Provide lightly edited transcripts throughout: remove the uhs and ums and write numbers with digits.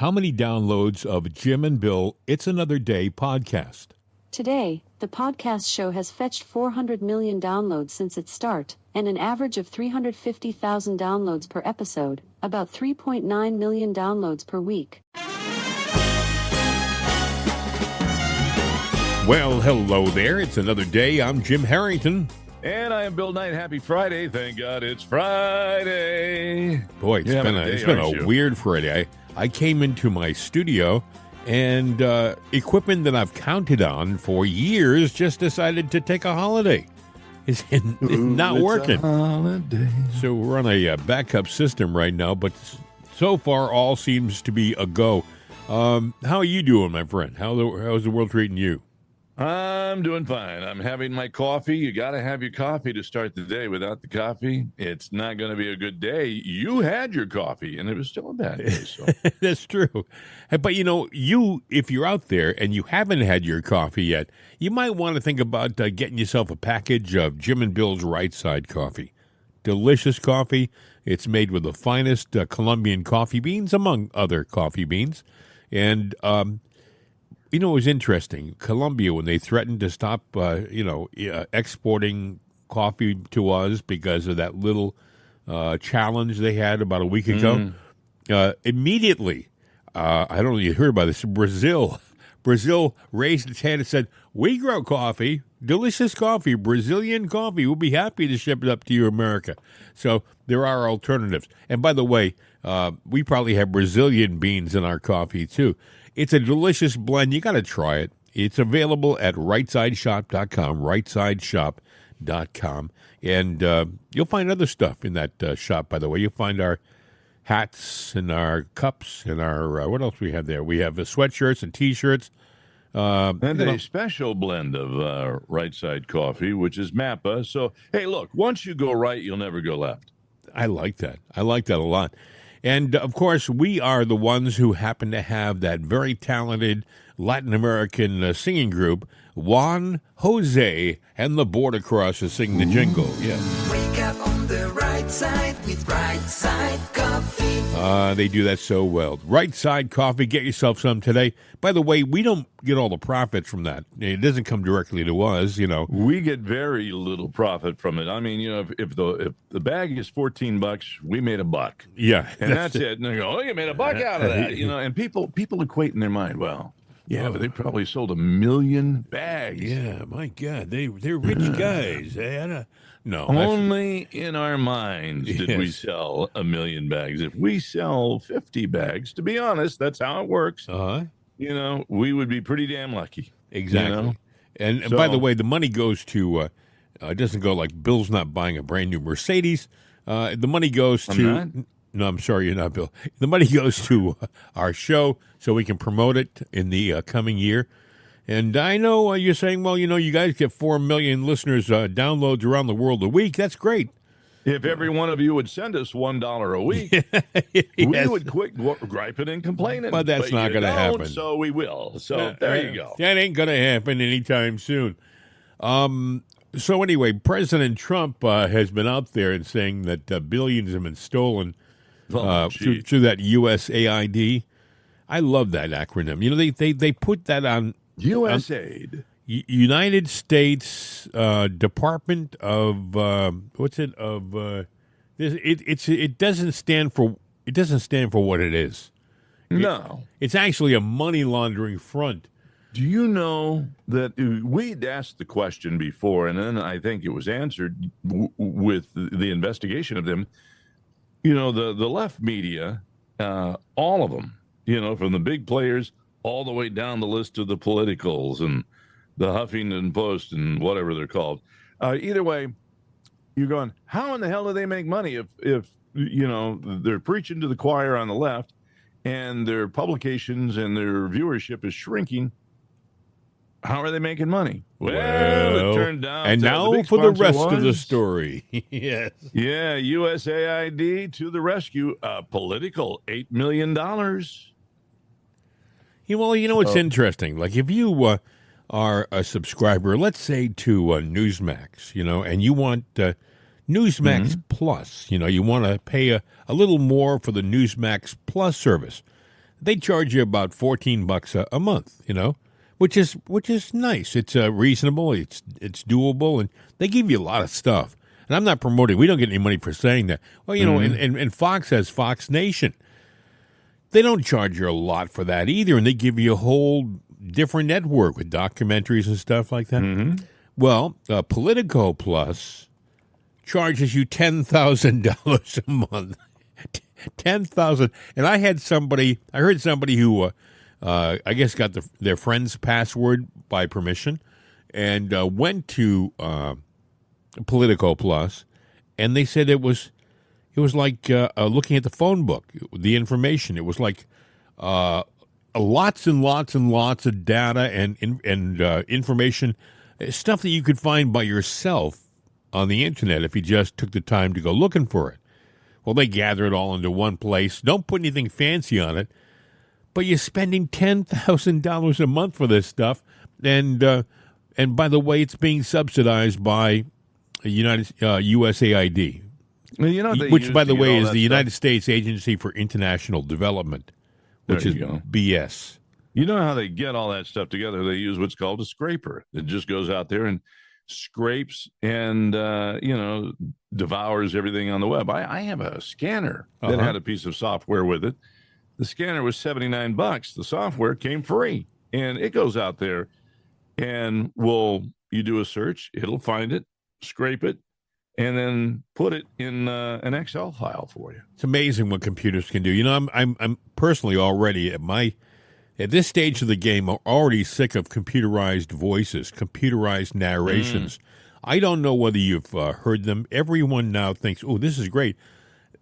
how many downloads of Jim and Bill It's Another Day podcast? Today, the podcast show has fetched 400 million downloads since its start, and an average of 350,000 downloads per episode, about 3.9 million downloads per week. Well, hello there. It's another day. I'm Jim Harrington. And I am Bill Knight. Happy Friday. Thank God it's Friday. Boy, it's been a weird Friday. I came into my studio and equipment that I've counted on for years just decided to take a holiday. It's not working. Holiday. So we're on a backup system right now, but so far all seems to be a go. How are you doing, my friend? How's the world treating you? I'm doing fine. I'm having my coffee. You got to have your coffee to start the day. Without the coffee, it's not going to be a good day. You had your coffee, and it was still a bad day. So. That's true. But, if you're out there and you haven't had your coffee yet, you might want to think about getting yourself a package of Jim and Bill's Right Side coffee. Delicious coffee. It's made with the finest Colombian coffee beans, among other coffee beans. And, it was interesting. Colombia, when they threatened to stop, exporting coffee to us because of that little challenge they had about a week ago, immediately, I don't know if you heard about this, Brazil raised its hand and said, we grow coffee, delicious coffee, Brazilian coffee. We'll be happy to ship it up to you, America. So there are alternatives. And by the way, we probably have Brazilian beans in our coffee, too. It's a delicious blend. You got to try it. It's available at rightsideshop.com, rightsideshop.com. And you'll find other stuff in that shop, by the way. You'll find our hats and our cups and our, what else we have there? We have sweatshirts and T-shirts. And a special blend of Right Side coffee, which is Mappa. So, hey, look, once you go right, you'll never go left. I like that. I like that a lot. And, of course, we are the ones who happen to have that very talented Latin American singing group, Juan Jose and the Border Crossers sing the jingle. Yes. Wake up on the right side with Right Side Coffee. They do that so well. Right Side Coffee, get yourself some today. By the way, we don't get all the profits from that. It doesn't come directly to us, We get very little profit from it. I mean, if the bag is $14, we made $1. Yeah. And that's it. And they go, oh, you made $1 out of that. And people equate in their mind, well, yeah, but they probably sold 1 million bags. Yeah, my God, they're rich guys. No, only in our minds did we sell 1 million bags. If we sell 50 bags, to be honest, that's how it works. We would be pretty damn lucky. Exactly. And by the way, the money goes to. It doesn't go like Bill's not buying a brand new Mercedes. The money goes to. No, I'm sorry, you're not, Bill. The money goes to our show so we can promote it in the coming year. And I know you're saying, well, you guys get 4 million listeners downloads around the world a week. That's great. If every one of you would send us $1 a week, we would quit griping and complaining. But that's not going to happen. So we will. So there you go. That ain't going to happen anytime soon. So anyway, President Trump has been out there and saying that billions have been stolen through that USAID. I love that acronym. They put that on USAID. United States Department of it doesn't stand for what it is. No, it's actually a money laundering front. Do you know that we'd asked the question before, and then I think it was answered with the investigation of them. The left media, all of them, from the big players all the way down the list of the politicals and the Huffington Post and whatever they're called. Either way, you're going, how in the hell do they make money if they're preaching to the choir on the left and their publications and their viewership is shrinking? How are they making money? Well, it turned out. And now for the rest of the story. Yes. Yeah, USAID to the rescue. Political $8 million. It's interesting. Like if you are a subscriber, let's say to Newsmax, and you want Newsmax Plus, you want to pay a little more for the Newsmax Plus service. they charge you about $14 a month, which is nice. It's reasonable. It's doable, and they give you a lot of stuff. And I'm not promoting. We don't get any money for saying that. Well, and Fox has Fox Nation. They don't charge you a lot for that either, and they give you a whole different network with documentaries and stuff like that. Mm-hmm. Well, Politico Plus charges you $10,000 a month. 10,000, and I heard somebody who, I guess, got their friend's password by permission, and went to Politico Plus, and they said it was like looking at the phone book, the information. It was like lots and lots and lots of data and information, stuff that you could find by yourself on the internet if you just took the time to go looking for it. Well, they gather it all into one place. Don't put anything fancy on it, but you're spending $10,000 a month for this stuff, and by the way, it's being subsidized by USAID, which, by the way, is the United States Agency for International Development, which is BS. You know how they get all that stuff together? They use what's called a scraper. It just goes out there and scrapes and devours everything on the web. I have a scanner that had a piece of software with it. The scanner was $79. The software came free, and it goes out there and you do a search, it'll find it, scrape it, and then put it in an Excel file for you. It's amazing what computers can do. I'm personally already at this stage of the game, I'm already sick of computerized voices, computerized narrations. I don't know whether you've heard them. Everyone now thinks, oh, this is great.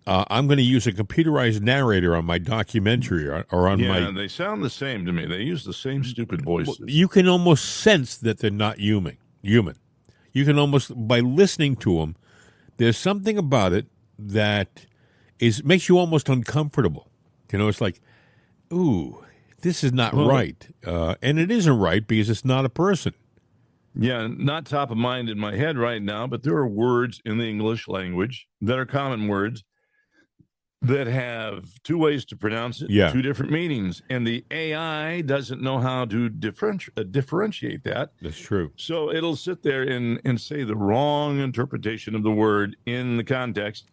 I'm going to use a computerized narrator on my documentary or on my... Yeah, they sound the same to me. They use the same stupid voices. You can almost sense that they're not human. You can almost, by listening to them, there's something about it that makes you almost uncomfortable. It's like, ooh, this is not right. And it isn't right because it's not a person. Yeah, not top of mind in my head right now, but there are words in the English language that are common words that have two ways to pronounce it, two different meanings. And the AI doesn't know how to differentiate that. That's true. So it'll sit there and say the wrong interpretation of the word in the context.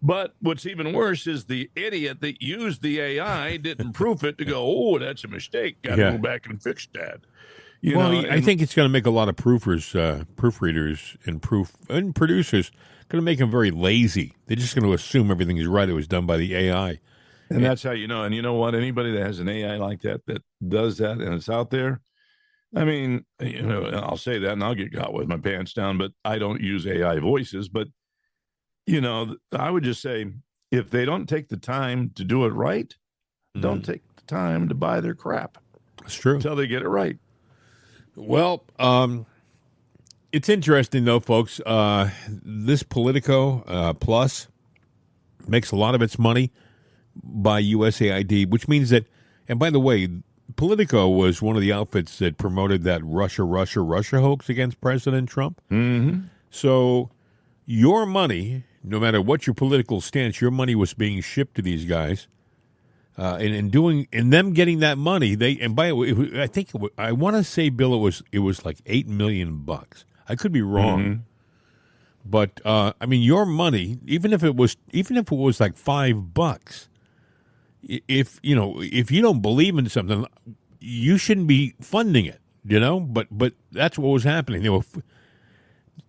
But what's even worse is the idiot that used the AI didn't proof it to go, oh, that's a mistake. Got to go back and fix that. I think it's going to make a lot of proofreaders, and producers going to make them very lazy. They're just going to assume everything is right. It was done by the AI. And that's how you know. And you know what? Anybody that has an AI like that does that and it's out there, I mean, I'll say that and I'll get caught with my pants down, but I don't use AI voices. But, I would just say if they don't take the time to do it right, don't take the time to buy their crap. That's true. Until they get it right. Well, it's interesting, though, folks. This Politico Plus makes a lot of its money by USAID, which means that, and by the way, Politico was one of the outfits that promoted that Russia hoax against President Trump. Mm-hmm. So your money, no matter what your political stance, your money was being shipped to these guys. And them getting that money, by the way, I want to say, Bill, it was like $8 million. I could be wrong, but I mean, your money, even if it was like $5, if you don't believe in something, you shouldn't be funding it, But that's what was happening.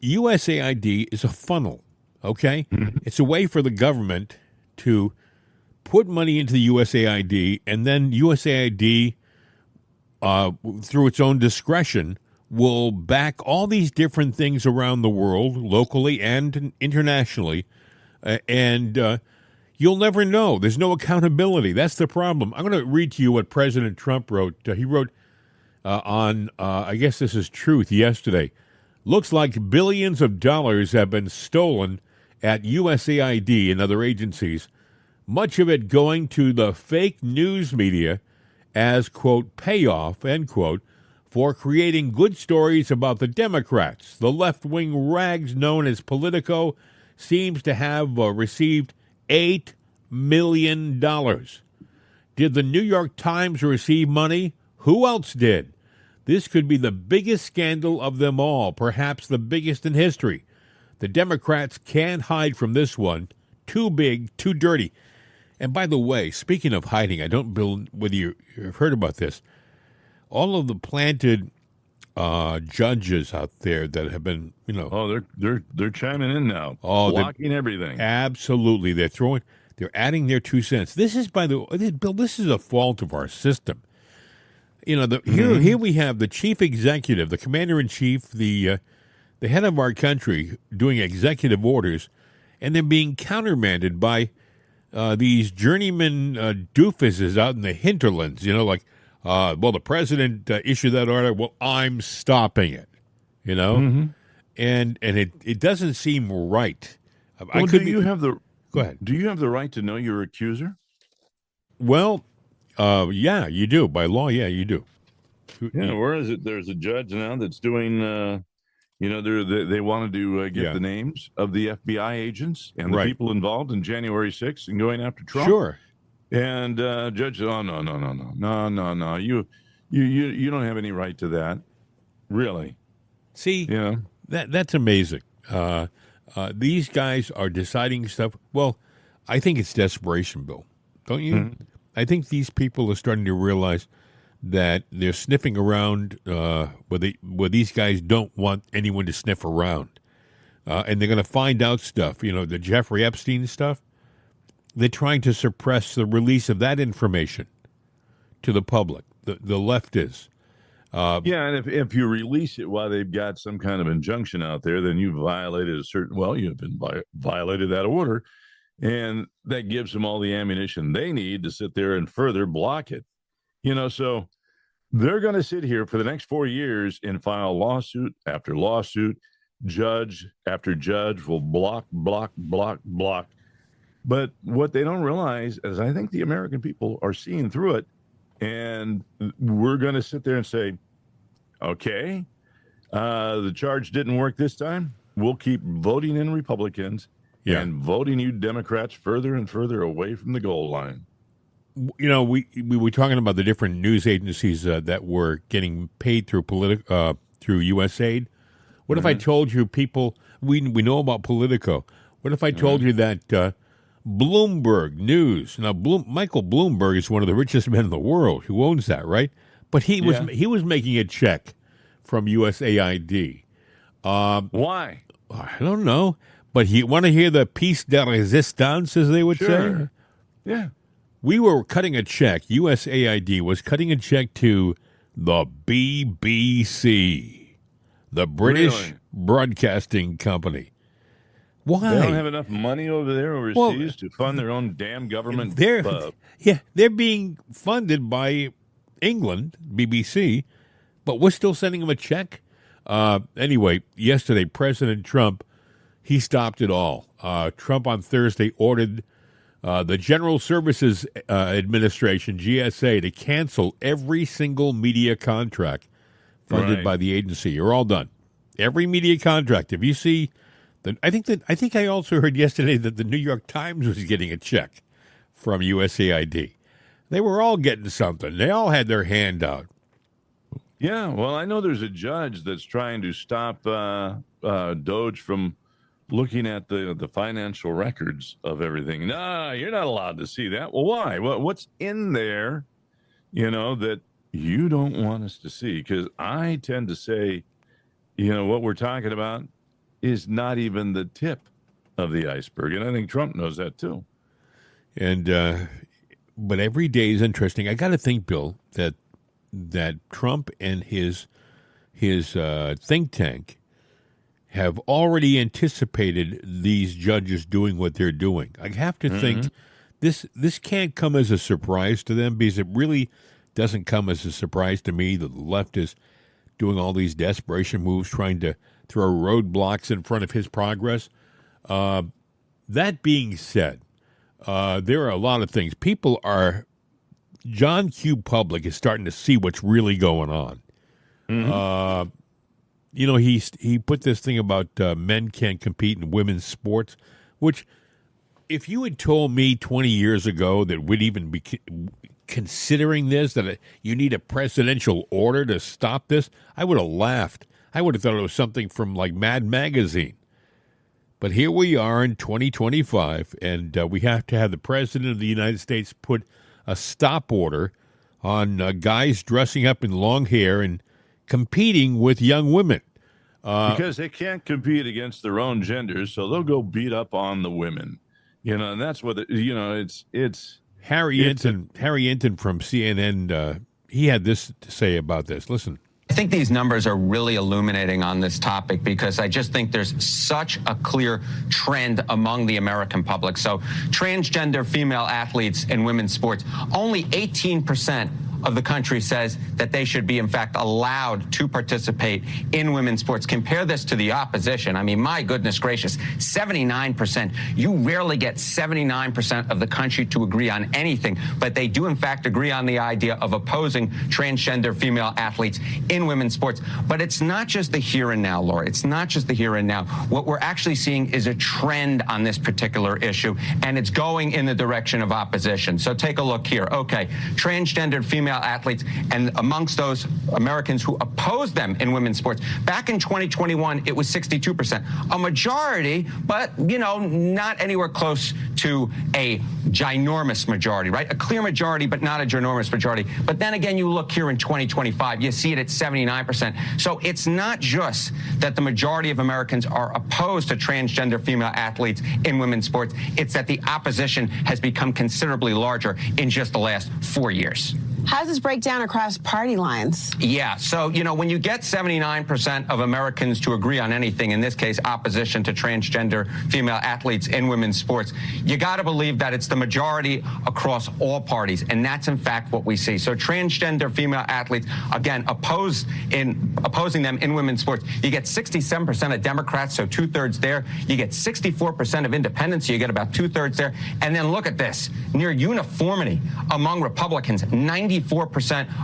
USAID is a funnel, okay? Mm-hmm. It's a way for the government to put money into the USAID, and then USAID, through its own discretion, will back all these different things around the world, locally and internationally, and you'll never know. There's no accountability. That's the problem. I'm going to read to you what President Trump wrote. He wrote on, I guess this is Truth, yesterday. Looks like billions of dollars have been stolen at USAID and other agencies, much of it going to the fake news media as, quote, payoff, end quote, for creating good stories about the Democrats. The left-wing rags known as Politico seems to have received $8 million. Did the New York Times receive money? Who else did? This could be the biggest scandal of them all, perhaps the biggest in history. The Democrats can't hide from this one. Too big, too dirty. And by the way, speaking of hiding, I don't know whether you've heard about this. All of the planted judges out there that have been, Oh, they're chiming in now. Oh, blocking everything. Absolutely. They're adding their 2 cents. This is, by the way, Bill, this is a fault of our system. Here we have the chief executive, the commander-in-chief, the head of our country doing executive orders, and they're being countermanded by these journeyman doofuses out in the hinterlands, the president issued that order, well, I'm stopping it, and it doesn't seem right. Well, do you have the right to know your accuser? Well, yeah, you do. By law, yeah, you do. Yeah, where is it? There's a judge now that's doing, they wanted to get the names of the FBI agents and the people involved in January 6th and going after Trump. Sure. And judge, no. You don't have any right to that. Really. See, that's amazing. These guys are deciding stuff. Well, I think it's desperation, Bill. Don't you? Mm-hmm. I think these people are starting to realize that they're sniffing around where these guys don't want anyone to sniff around. And they're going to find out stuff, the Jeffrey Epstein stuff. They're trying to suppress the release of that information to the public. The left is. And if you release it while they've got some kind of injunction out there, then you've violated you've been violated that order. And that gives them all the ammunition they need to sit there and further block it. So they're going to sit here for the next 4 years and file lawsuit after lawsuit. Judge after judge will block. But what they don't realize is I think the American people are seeing through it. And we're going to sit there and say, okay, the charge didn't work this time. We'll keep voting in Republicans and voting you Democrats further and further away from the goal line. We were talking about the different news agencies that were getting paid through USAID. What if I told you we know about Politico? What if I told you that Bloomberg News, now Michael Bloomberg is one of the richest men in the world, who owns that, right? But he was making a check from USAID. Why? I don't know. But you want to hear the piece de resistance, as they would say? Yeah. We were cutting a check. USAID was cutting a check to the BBC, the British Broadcasting Company. Why? They don't have enough money over there overseas to fund their own damn government. They're being funded by England, BBC, but we're still sending them a check. Anyway, yesterday, President Trump, he stopped it all. Trump on Thursday ordered the General Services Administration, GSA, to cancel every single media contract funded by the agency. You're all done. Every media contract. If you see, I think I also heard yesterday that the New York Times was getting a check from USAID. They were all getting something. They all had their hand out. Yeah, well, I know there's a judge that's trying to stop Doge from looking at the financial records of everything. No, you're not allowed to see that. Well, why? What's in there, that you don't want us to see? Because I tend to say, what we're talking about is not even the tip of the iceberg. And I think Trump knows that too. And but every day is interesting. I got to think, Bill, that Trump and his think tank have already anticipated these judges doing what they're doing. I have to think this can't come as a surprise to them, because it really doesn't come as a surprise to me that the left is doing all these desperation moves, trying to throw roadblocks in front of his progress. That being said, there are a lot of things. John Q. Public is starting to see what's really going on. He put this thing about men can't compete in women's sports, which if you had told me 20 years ago that we'd even considering this, that you need a presidential order to stop this, I would have laughed. I would have thought it was something from like Mad Magazine. But here we are in 2025, and we have to have the President of the United States put a stop order on guys dressing up in long hair and competing with young women. Because they can't compete against their own genders, so they'll go beat up on the women. And that's what, it's Harry Enton from CNN, he had this to say about this. Listen. I think these numbers are really illuminating on this topic because I just think there's such a clear trend among the American public. So transgender female athletes in women's sports, only 18% of the country says that they should be, in fact, allowed to participate in women's sports. Compare this to the opposition. I mean, my goodness gracious, 79%. You rarely get 79% of the country to agree on anything, but they do, in fact, agree on the idea of opposing transgender female athletes in women's sports. But it's not just the here and now, Laura. It's not just the here and now. What we're actually seeing is a trend on this particular issue, and it's going in the direction of opposition. So take a look here. Okay, transgendered female athletes, and amongst those Americans who oppose them in women's sports, back in 2021, it was 62%. A majority, but, not anywhere close to a ginormous majority, right? A clear majority, but not a ginormous majority. But then again, you look here in 2025, you see it at 79%. So it's not just that the majority of Americans are opposed to transgender female athletes in women's sports. It's that the opposition has become considerably larger in just the last 4 years. How does this break down across party lines? Yeah, so, when you get 79% of Americans to agree on anything, in this case, opposition to transgender female athletes in women's sports, you got to believe that it's the majority across all parties, and that's, in fact, what we see. So transgender female athletes, again, opposing them in women's sports, you get 67% of Democrats, so two-thirds there. You get 64% of independents, so you get about two-thirds there. And then look at this, near uniformity among Republicans, 94%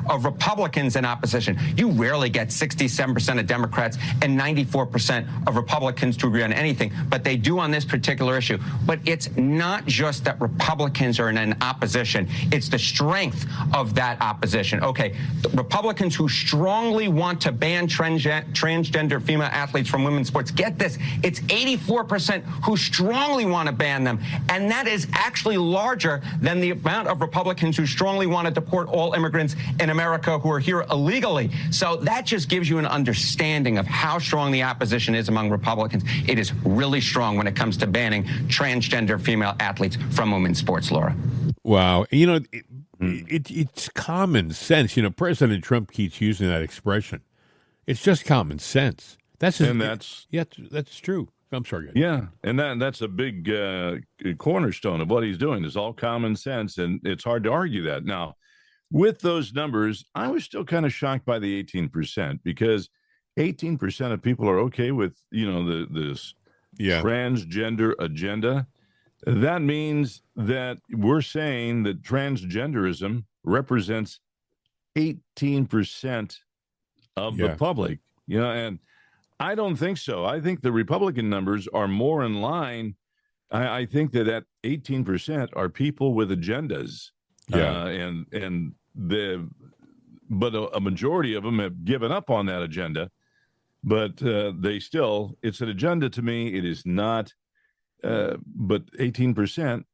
of Republicans in opposition. You rarely get 67% of Democrats and 94% of Republicans to agree on anything, but they do on this particular issue. But it's not just that Republicans are in an opposition. It's the strength of that opposition. Okay, the Republicans who strongly want to ban transgender female athletes from women's sports, get this, it's 84% who strongly want to ban them. And that is actually larger than the amount of Republicans who strongly want to deport all immigrants in America who are here illegally. So that just gives you an understanding of how strong the opposition is among Republicans. It is really strong when it comes to banning transgender female athletes from women's sports, Laura. Wow. It's common sense. President Trump keeps using that expression. It's just common sense. That's true. I'm sorry. Yeah, and that's a big cornerstone of what he's doing is all common sense, and it's hard to argue that. Now, with those numbers, I was still kind of shocked by the 18% because 18% of people are okay with, this transgender agenda. That means that we're saying that transgenderism represents 18% of the public, and I don't think so. I think the Republican numbers are more in line. I think that 18% are people with agendas. Yeah. But a majority of them have given up on that agenda, but it's an agenda to me. It is not, but 18%,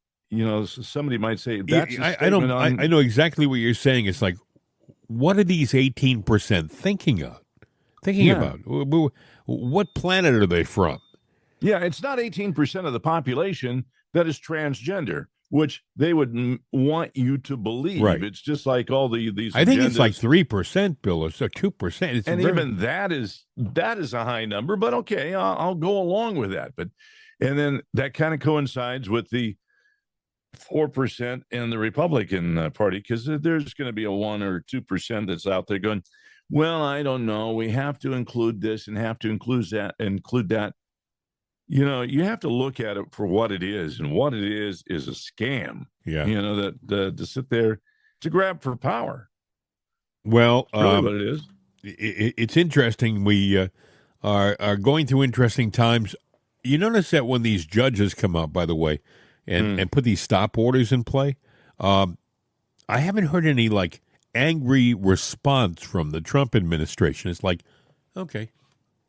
somebody might say that's I know exactly what you're saying. It's like, what are these 18% thinking about? What planet are they from? Yeah, it's not 18% of the population that is transgender, which they would want you to believe. Right. It's just like all these. I think it's like 3%, Bill, or so 2%. Even that is a high number. But okay, I'll go along with that. And then that kind of coincides with the 4% in the Republican Party, because there's going to be a 1 or 2% that's out there going, well, I don't know. We have to include this and have to include that. You have to look at it for what it is, and what it is a scam. Yeah. That to sit there to grab for power. Well, really what it is. It's interesting. We are going through interesting times. You notice that when these judges come out, by the way, and put these stop orders in play, I haven't heard any like angry response from the Trump administration. It's like, okay,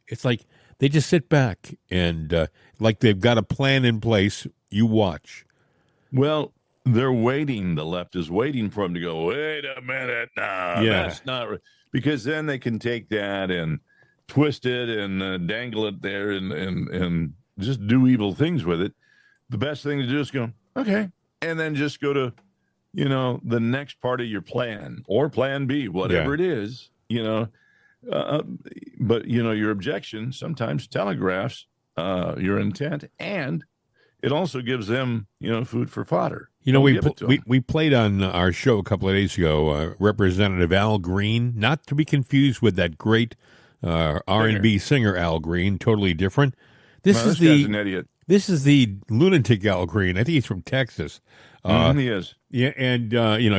it's like they just sit back and like they've got a plan in place. You watch. Well, they're waiting. The left is waiting for him to go, wait a minute. No, that's not right. Because then they can take that and twist it and dangle it there and just do evil things with it. The best thing to do is go, okay, and then just go to, the next part of your plan or plan B, whatever it is, but, your objection sometimes telegraphs your intent, and it also gives them, food for fodder. We played on our show a couple of days ago, Representative Al Green, not to be confused with that great R&B singer Al Green, totally different. This guy's an idiot. This is the lunatic Al Green. I think he's from Texas. He is. Yeah, and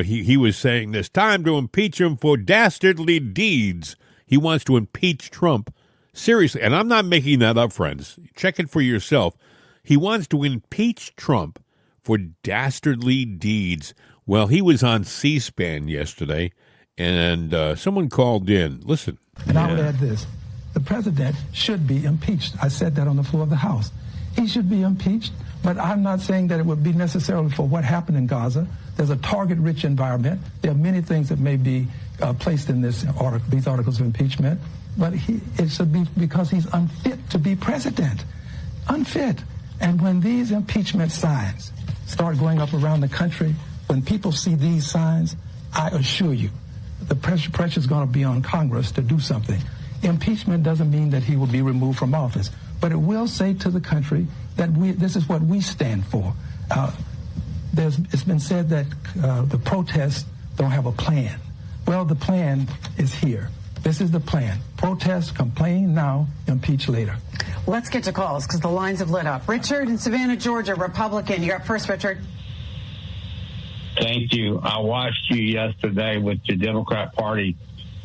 he was saying this time to impeach him for dastardly deeds. He wants to impeach Trump. Seriously, and I'm not making that up, friends. Check it for yourself. He wants to impeach Trump for dastardly deeds. Well, he was on C-SPAN yesterday, and someone called in. Listen. And I would add this. The president should be impeached. I said that on the floor of the House. He should be impeached, but I'm not saying that it would be necessarily for what happened in Gaza. There's a target-rich environment. There are many things that may be placed in these articles of impeachment, but it should be because he's unfit to be president. Unfit. And when these impeachment signs start going up around the country, when people see these signs, I assure you, the pressure is going to be on Congress to do something. Impeachment doesn't mean that he will be removed from office, but it will say to the country that this is what we stand for. It's been said that the protests don't have a plan. Well, the plan is here. This is the plan. Protest, complain now, impeach later. Let's get to calls because the lines have lit up. Richard in Savannah, Georgia, Republican. You're up first, Richard. Thank you. I watched you yesterday with the Democrat Party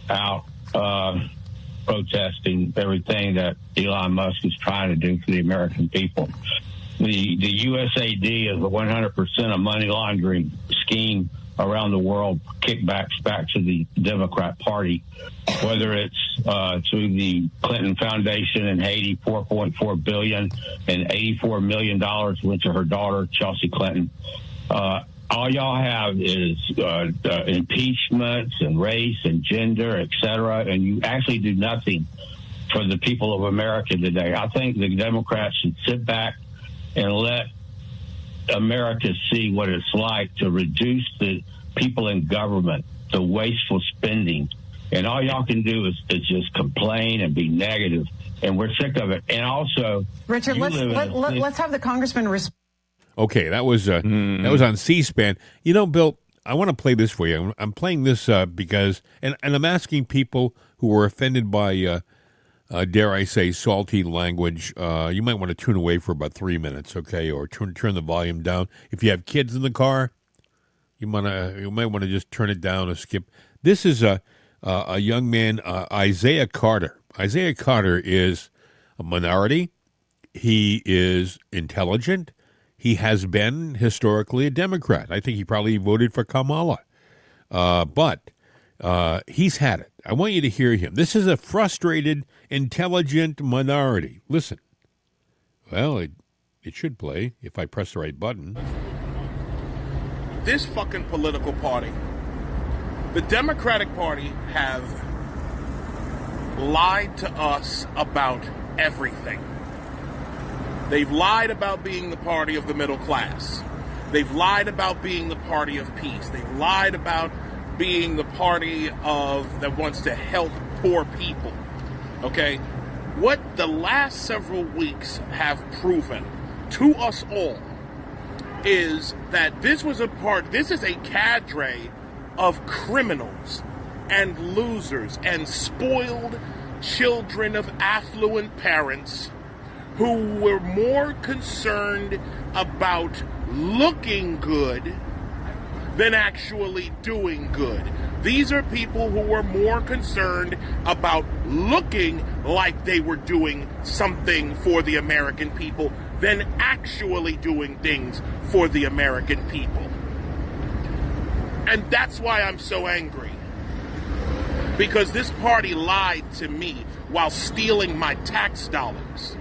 out protesting everything that Elon Musk is trying to do for the American people. The USAID is a 100% a money laundering scheme around the world, kickbacks back to the Democrat Party, whether it's through the Clinton Foundation in Haiti, $4.4 billion and $84 million went to her daughter, Chelsea Clinton. All y'all have is impeachments and race and gender, et cetera, and you actually do nothing for the people of America today. I think the Democrats should sit back and let America see what it's like to reduce the people in government, the wasteful spending. And all y'all can do is just complain and be negative, and we're sick of it. And also, Richard, let's have the congressman respond. Okay, that was on C-SPAN. Bill, I want to play this for you. I'm playing this because, and I'm asking people who were offended by, dare I say, salty language. You might want to tune away for about 3 minutes, okay, or turn the volume down. If you have kids in the car, you might want to just turn it down or skip. This is a young man, Isaiah Carter. Isaiah Carter is a minority. He is intelligent. He has been historically a Democrat. I think he probably voted for Kamala. But he's had it. I want you to hear him. This is a frustrated, intelligent minority. Listen. Well, it should play if I press the right button. This fucking political party, the Democratic Party, have lied to us about everything. They've lied about being the party of the middle class. They've lied about being the party of peace. They've lied about being the party that wants to help poor people. Okay? What the last several weeks have proven to us all is that this is a cadre of criminals and losers and spoiled children of affluent parents who were more concerned about looking good than actually doing good. These are people who were more concerned about looking like they were doing something for the American people than actually doing things for the American people. And that's why I'm so angry. Because this party lied to me while stealing my tax dollars.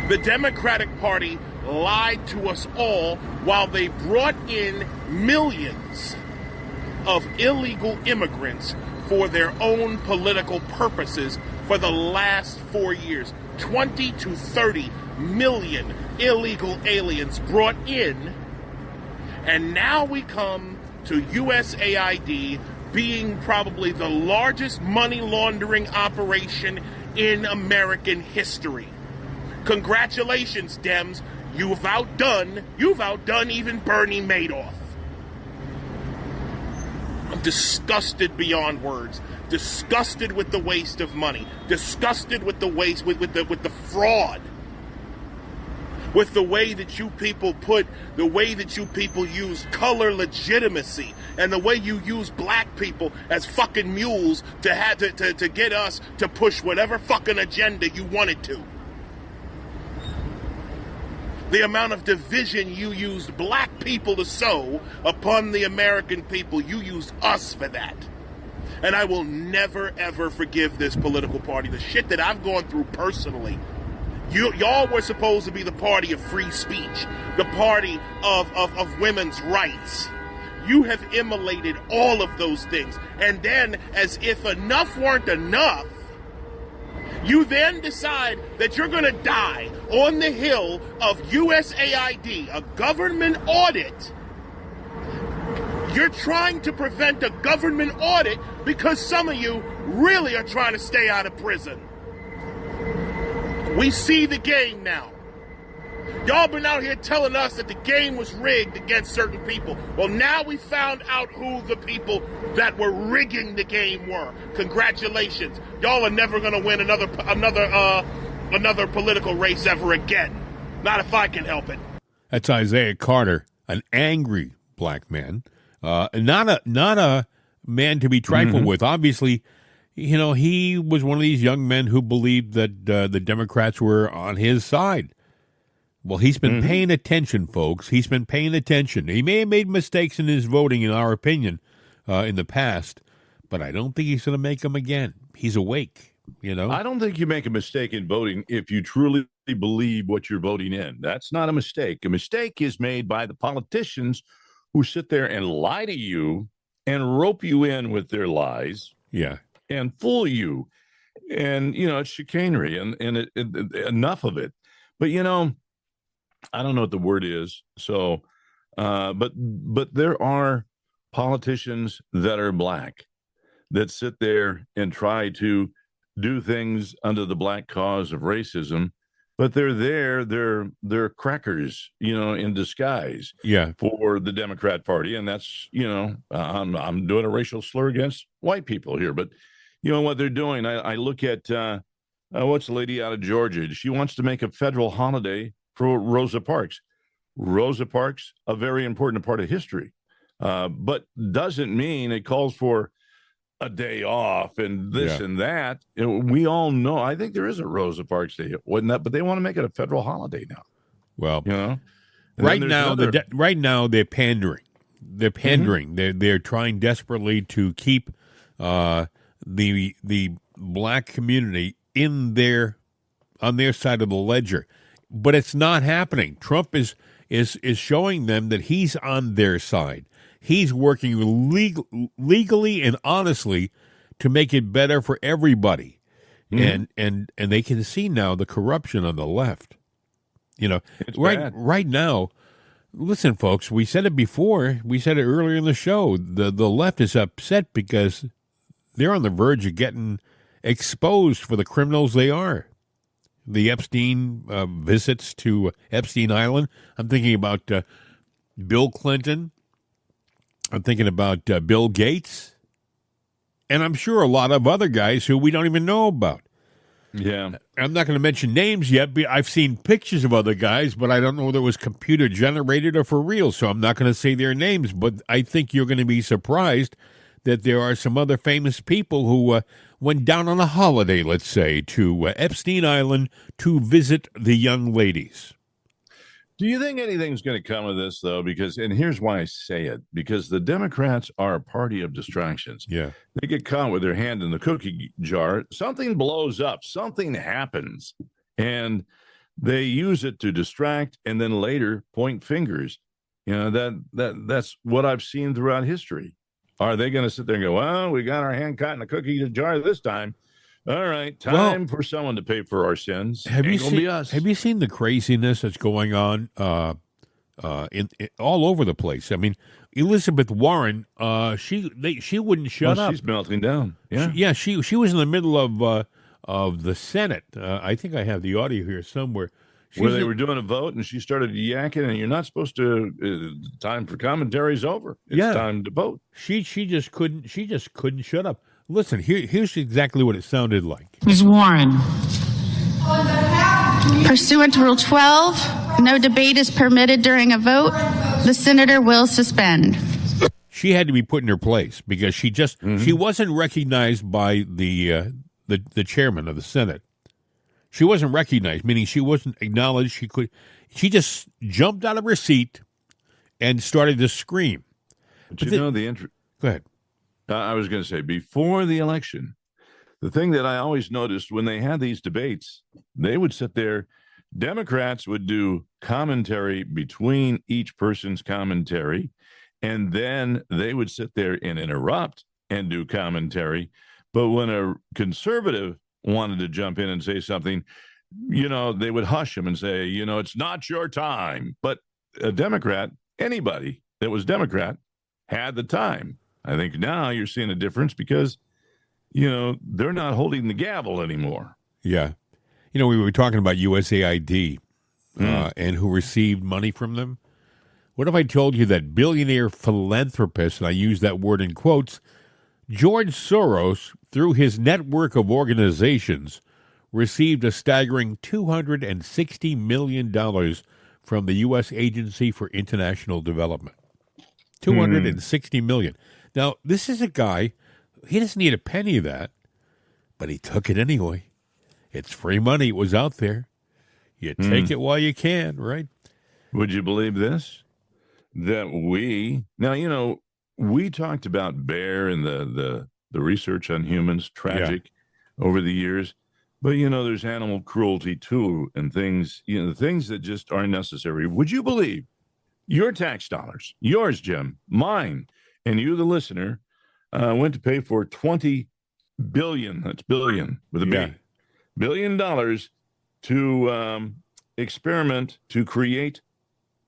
The Democratic Party lied to us all while they brought in millions of illegal immigrants for their own political purposes for the last 4 years. 20 to 30 million illegal aliens brought in. And now we come to USAID being probably the largest money laundering operation in American history. Congratulations, Dems. You've outdone even Bernie Madoff. I'm disgusted beyond words. Disgusted with the waste of money. Disgusted with the waste, with the fraud. With the way that you people use color legitimacy, and the way you use black people as fucking mules to get us to push whatever fucking agenda you wanted to. The amount of division you used black people to sow upon the American people, you used us for that. And I will never, ever forgive this political party. The shit that I've gone through personally. Y'all were supposed to be the party of free speech, the party of women's rights. You have immolated all of those things. And then, as if enough weren't enough, you then decide that you're going to die on the hill of USAID, a government audit. You're trying to prevent a government audit because some of you really are trying to stay out of prison. We see the game now. Y'all been out here telling us that the game was rigged against certain people. Well, now we found out who the people that were rigging the game were. Congratulations. Y'all are never going to win another political race ever again. Not if I can help it. That's Isaiah Carter, an angry black man. Not a man to be trifled with. Obviously, you know, he was one of these young men who believed that the Democrats were on his side. Well, he's been paying attention, folks. He's been paying attention. He may have made mistakes in his voting, in our opinion, in the past, but I don't think he's going to make them again. He's awake, you know. I don't think you make a mistake in voting if you truly believe what you're voting in. That's not a mistake. A mistake is made by the politicians who sit there and lie to you and rope you in with their lies. Yeah. And fool you. And, you know, it's chicanery and enough of it. But, you know, I don't know what the word is. So, but there are politicians that are black that sit there and try to do things under the black cause of racism, but they're crackers, you know, in disguise. Yeah. For the Democrat Party. And that's, you know, I'm doing a racial slur against white people here, but you know what they're doing. I look at what's the lady out of Georgia? She wants to make a federal holiday for Rosa Parks. Rosa Parks, a very important part of history, but doesn't mean it calls for a day off and this and that. You know, we all know. I think there is a Rosa Parks Day, wasn't that? But they want to make it a federal holiday now. Well, you know, right now, right now they're pandering. They're pandering. They're trying desperately to keep the black community on their side of the ledger. But it's not happening. Trump is showing them that he's on their side. He's working legally and honestly to make it better for everybody. And they can see now the corruption on the left. You know, it's right now, listen, folks, we said it before. We said it earlier in the show. The left is upset because they're on the verge of getting exposed for the criminals they are. The Epstein visits to Epstein Island. I'm thinking about Bill Clinton. I'm thinking about Bill Gates. And I'm sure a lot of other guys who we don't even know about. Yeah. I'm not going to mention names yet. But I've seen pictures of other guys, but I don't know whether it was computer generated or for real. So I'm not going to say their names. But I think you're going to be surprised that there are some other famous people who went down on a holiday, let's say, to Epstein Island to visit the young ladies. Do you think anything's going to come of this, though? Because, and here's why I say it, because the Democrats are a party of distractions. Yeah. They get caught with their hand in the cookie jar. Something blows up, something happens, and they use it to distract and then later point fingers. That's what I've seen throughout history. Are they going to sit there and go, well, we got our hand caught in a cookie jar this time? All right, time for someone to pay for our sins. Have you seen the craziness that's going on in all over the place? I mean, Elizabeth Warren, she wouldn't shut up. She's melting down. Yeah, she was in the middle of the Senate. I think I have the audio here somewhere. Where they were doing a vote, and she started yakking, and you're not supposed to. Time for commentary's over. It's time to vote. She just couldn't shut up. Listen, here's exactly what it sounded like. Ms. Warren. Pursuant to Rule 12, no debate is permitted during a vote. The senator will suspend. She had to be put in her place because she wasn't recognized by the chairman of the Senate. She wasn't recognized, meaning she wasn't acknowledged. She just jumped out of her seat and started to scream. But go ahead. I was going to say, before the election, the thing that I always noticed when they had these debates, they would sit there, Democrats would do commentary between each person's commentary, and then they would sit there and interrupt and do commentary. But when a conservative wanted to jump in and say something, they would hush him and say, it's not your time. But a Democrat, anybody that was Democrat, had the time. I think now you're seeing a difference because, they're not holding the gavel anymore. Yeah. We were talking about USAID and who received money from them. What if I told you that billionaire philanthropist, and I use that word in quotes, George Soros, through his network of organizations, received a staggering $260 million from the U.S. Agency for International Development. $260 million. Now, this is a guy, he doesn't need a penny of that, but he took it anyway. It's free money. It was out there. You take it while you can, right? Would you believe this? That we talked about Bear and the research on humans, tragic over the years. But, there's animal cruelty too and things, things that just aren't necessary. Would you believe your tax dollars, yours, Jim, mine, and you, the listener, went to pay for $20 billion, that's billion with a B, $1 billion to experiment to create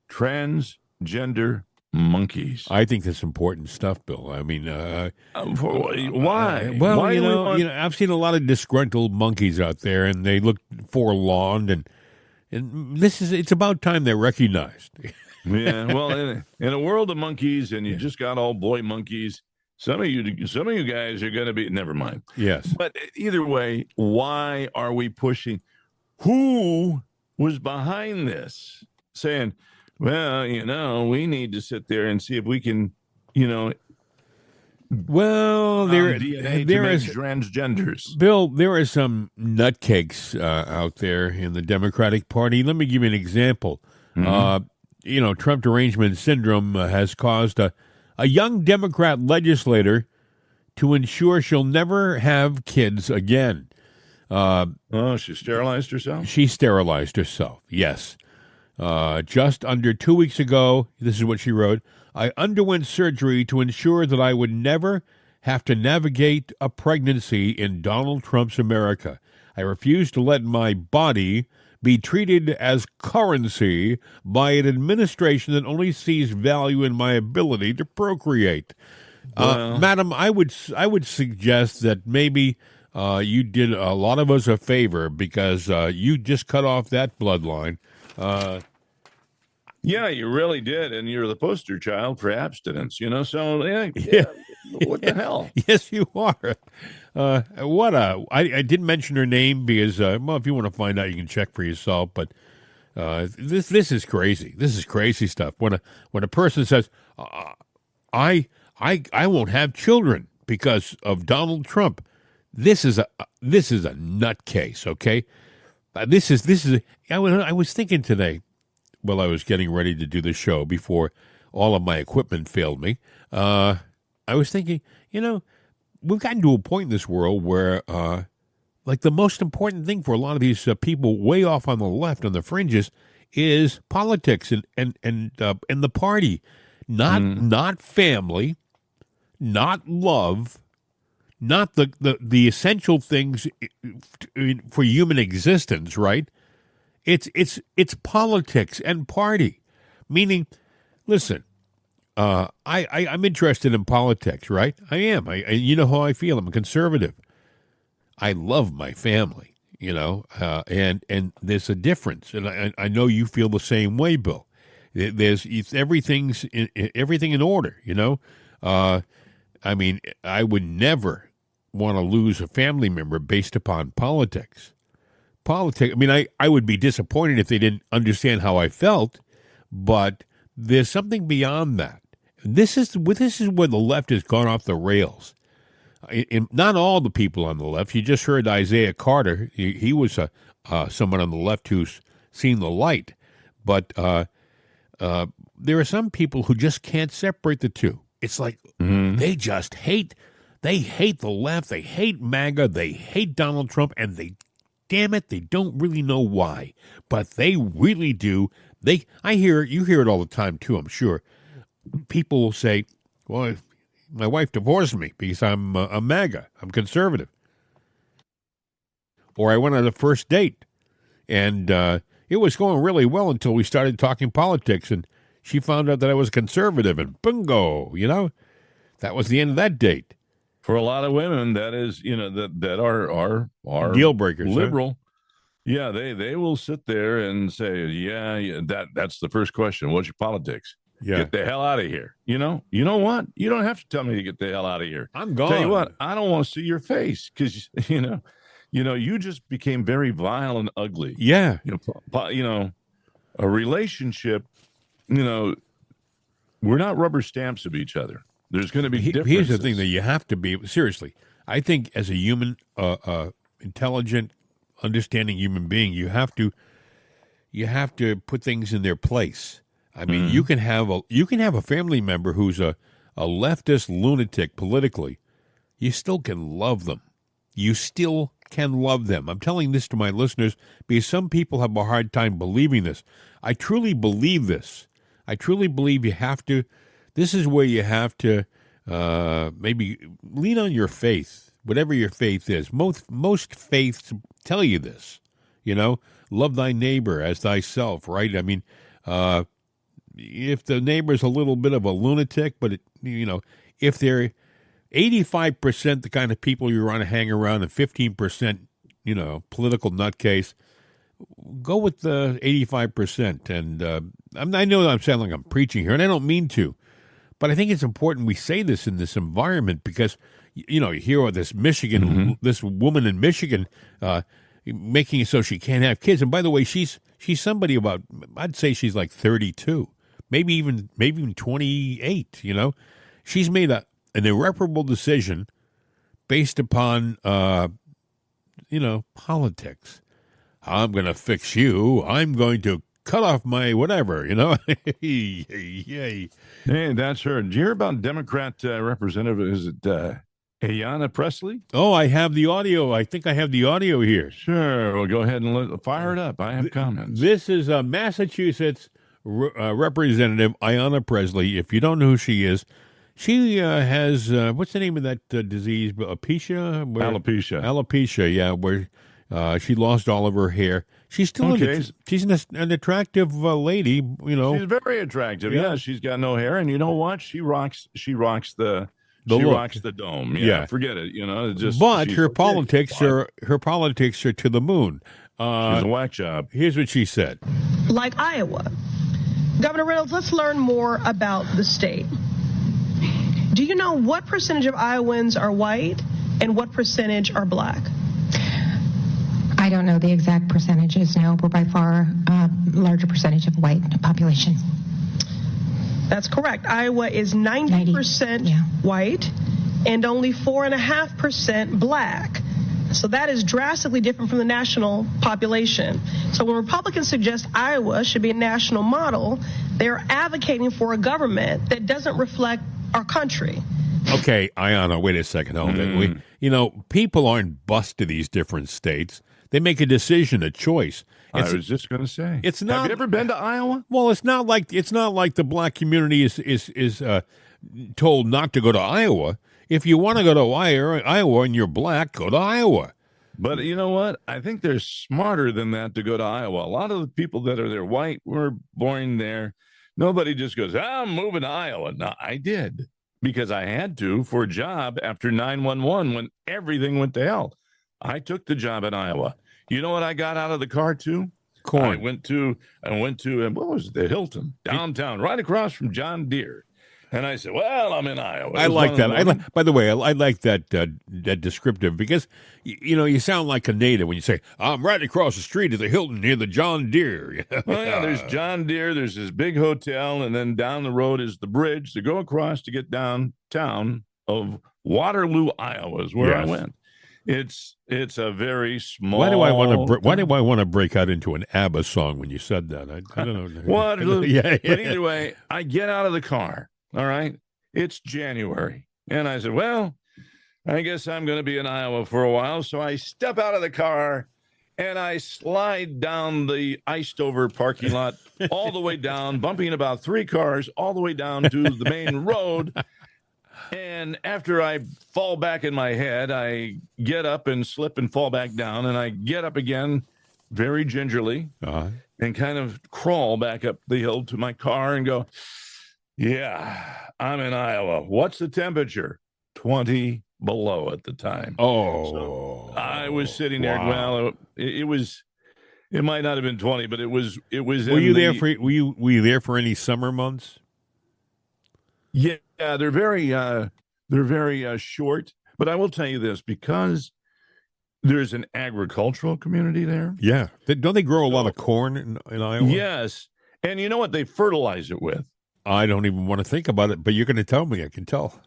transgender monkeys? I think that's important stuff, Bill. I mean, why? Well, why I've seen a lot of disgruntled monkeys out there, and they look forlorn, and it's about time they're recognized. Yeah, well, in a world of monkeys, and you just got all boy monkeys, some of you guys are going to be, never mind. Yes. But either way, why are we pushing? Who was behind this? Saying, well, we need to sit there and see if we can, well, there is transgenders. Bill, there are some nutcakes out there in the Democratic Party. Let me give you an example. Trump derangement syndrome has caused a young Democrat legislator to ensure she'll never have kids again. She sterilized herself? She sterilized herself, yes. Just under 2 weeks ago, this is what she wrote, I underwent surgery to ensure that I would never have to navigate a pregnancy in Donald Trump's America. I refuse to let my body be treated as currency by an administration that only sees value in my ability to procreate. Madam, I would suggest that maybe you did a lot of us a favor because you just cut off that bloodline. Yeah, you really did, and you're the poster child for abstinence. So yeah. What the hell? Yes, you are. I didn't mention her name because, if you want to find out, you can check for yourself. But this is crazy. This is crazy stuff. When a person says, I won't have children because of Donald Trump, this is a nutcase. Okay, I was thinking today, while I was getting ready to do the show before all of my equipment failed me. I was thinking, we've gotten to a point in this world where, like, the most important thing for a lot of these people way off on the left, on the fringes, is politics and the party, not family, not love, not the essential things for human existence, right? It's politics and party. Meaning, listen, I'm interested in politics, right? I am. You know how I feel. I'm a conservative. I love my family, and there's a difference, and I know you feel the same way, Bill. Everything's everything in order, I mean, I would never want to lose a family member based upon politics. I mean, I would be disappointed if they didn't understand how I felt, but there's something beyond that. This is where the left has gone off the rails. Not all the people on the left. You just heard Isaiah Carter. He was someone on the left who's seen the light. But there are some people who just can't separate the two. It's like they just hate. They hate the left. They hate MAGA. They hate Donald Trump. And they don't really know why. But they really do. You hear it all the time, too, I'm sure. People will say, well, my wife divorced me because I'm a MAGA. I'm conservative. Or I went on a first date, and it was going really well until we started talking politics, and she found out that I was conservative, and bingo, that was the end of that date. For a lot of women, that is, that are deal breakers, liberal. Huh? Yeah, they will sit there and say, yeah, that's the first question. What's your politics? Yeah. Get the hell out of here. You know what? You don't have to tell me to get the hell out of here. I'm gone. Tell you what, I don't want to see your face because, you just became very vile and ugly. Yeah. A relationship, we're not rubber stamps of each other. There's going to be differences. Here's the thing that you have to be, seriously, I think as a human, intelligent, understanding human being, you have to put things in their place. I mean, you can have a family member who's a leftist lunatic politically. You still can love them. You still can love them. I'm telling this to my listeners because some people have a hard time believing this. I truly believe this. I truly believe you have to. This is where you have to maybe lean on your faith, whatever your faith is. Most faiths tell you this. Love thy neighbor as thyself, right? I mean, if the neighbor's a little bit of a lunatic, but if they're 85% the kind of people you want to hang around and 15%, political nutcase, go with the 85%. And I know that I'm sounding like I'm preaching here, and I don't mean to, but I think it's important we say this in this environment because, you hear about this this woman in Michigan making it so she can't have kids. And by the way, she's somebody about, I'd say she's like 32. Maybe even 28, She's made an irreparable decision based upon, politics. I'm going to fix you. I'm going to cut off my whatever, Yay. Hey, that's her. Did you hear about Democrat representative? Is it Ayanna Pressley? Oh, I have the audio. I think I have the audio here. Sure. Well, go ahead and fire it up. I have comments. This is Massachusetts Representative Ayanna Pressley. If you don't know who she is, she has, what's the name of that disease? Alopecia? Alopecia, yeah, where she lost all of her hair. She's still she's an attractive lady, She's very attractive. Yeah, she's got no hair, and you know what? She rocks the dome. Yeah, forget it. But her politics are to the moon. She's a whack job. Here's what she said. Like Iowa. Governor Reynolds, let's learn more about the state. Do you know what percentage of Iowans are white and what percentage are black? I don't know the exact percentages, no. We're by far a larger percentage of white population. That's correct. Iowa is 90% white and only 4.5% black. So that is drastically different from the national population. So when Republicans suggest Iowa should be a national model, they're advocating for a government that doesn't reflect our country. Okay, Ayanna, wait a second. Hold it. People aren't bused to these different states. They make a decision, a choice. I was just going to say, it's not. Have you ever been to Iowa? Well, it's not like the black community is told not to go to Iowa. If you want to go to Iowa and you're black, go to Iowa. But you know what? I think they're smarter than that to go to Iowa. A lot of the people that are there white were born there. Nobody just goes, I'm moving to Iowa. No, I did because I had to for a job after 9/11 when everything went to hell. I took the job in Iowa. You know what I got out of the car too? Corn. I went to what was it, the Hilton downtown, right across from John Deere. And I said, well, I'm in Iowa. I like that. By the way, I like that descriptive because, you sound like a native when you say, I'm right across the street at the Hilton near the John Deere. Well, yeah, there's John Deere. There's this big hotel. And then down the road is the bridge to go across to get downtown of Waterloo, Iowa is where I went. It's a very small. Why do I want to break out into an ABBA song when you said that? I don't know. Waterloo. Yeah. But either way, I get out of the car. All right. It's January. And I said, well, I guess I'm going to be in Iowa for a while. So I step out of the car and I slide down the iced over parking lot all the way down, bumping about 3 cars all the way down to the main road. And after I fall back in my head, I get up and slip and fall back down. And I get up again very gingerly and kind of crawl back up the hill to my car and go, yeah, I'm in Iowa. What's the temperature? 20 below at the time. Oh, so I was sitting there. Well, it was. It might not have been 20, but it was. Were you there for any summer months? Yeah, they're very short. But I will tell you this, because there's an agricultural community there. Yeah, don't they grow a lot of corn in Iowa? Yes, and you know what they fertilize it with? I don't even want to think about it, but you're going to tell me. I can tell.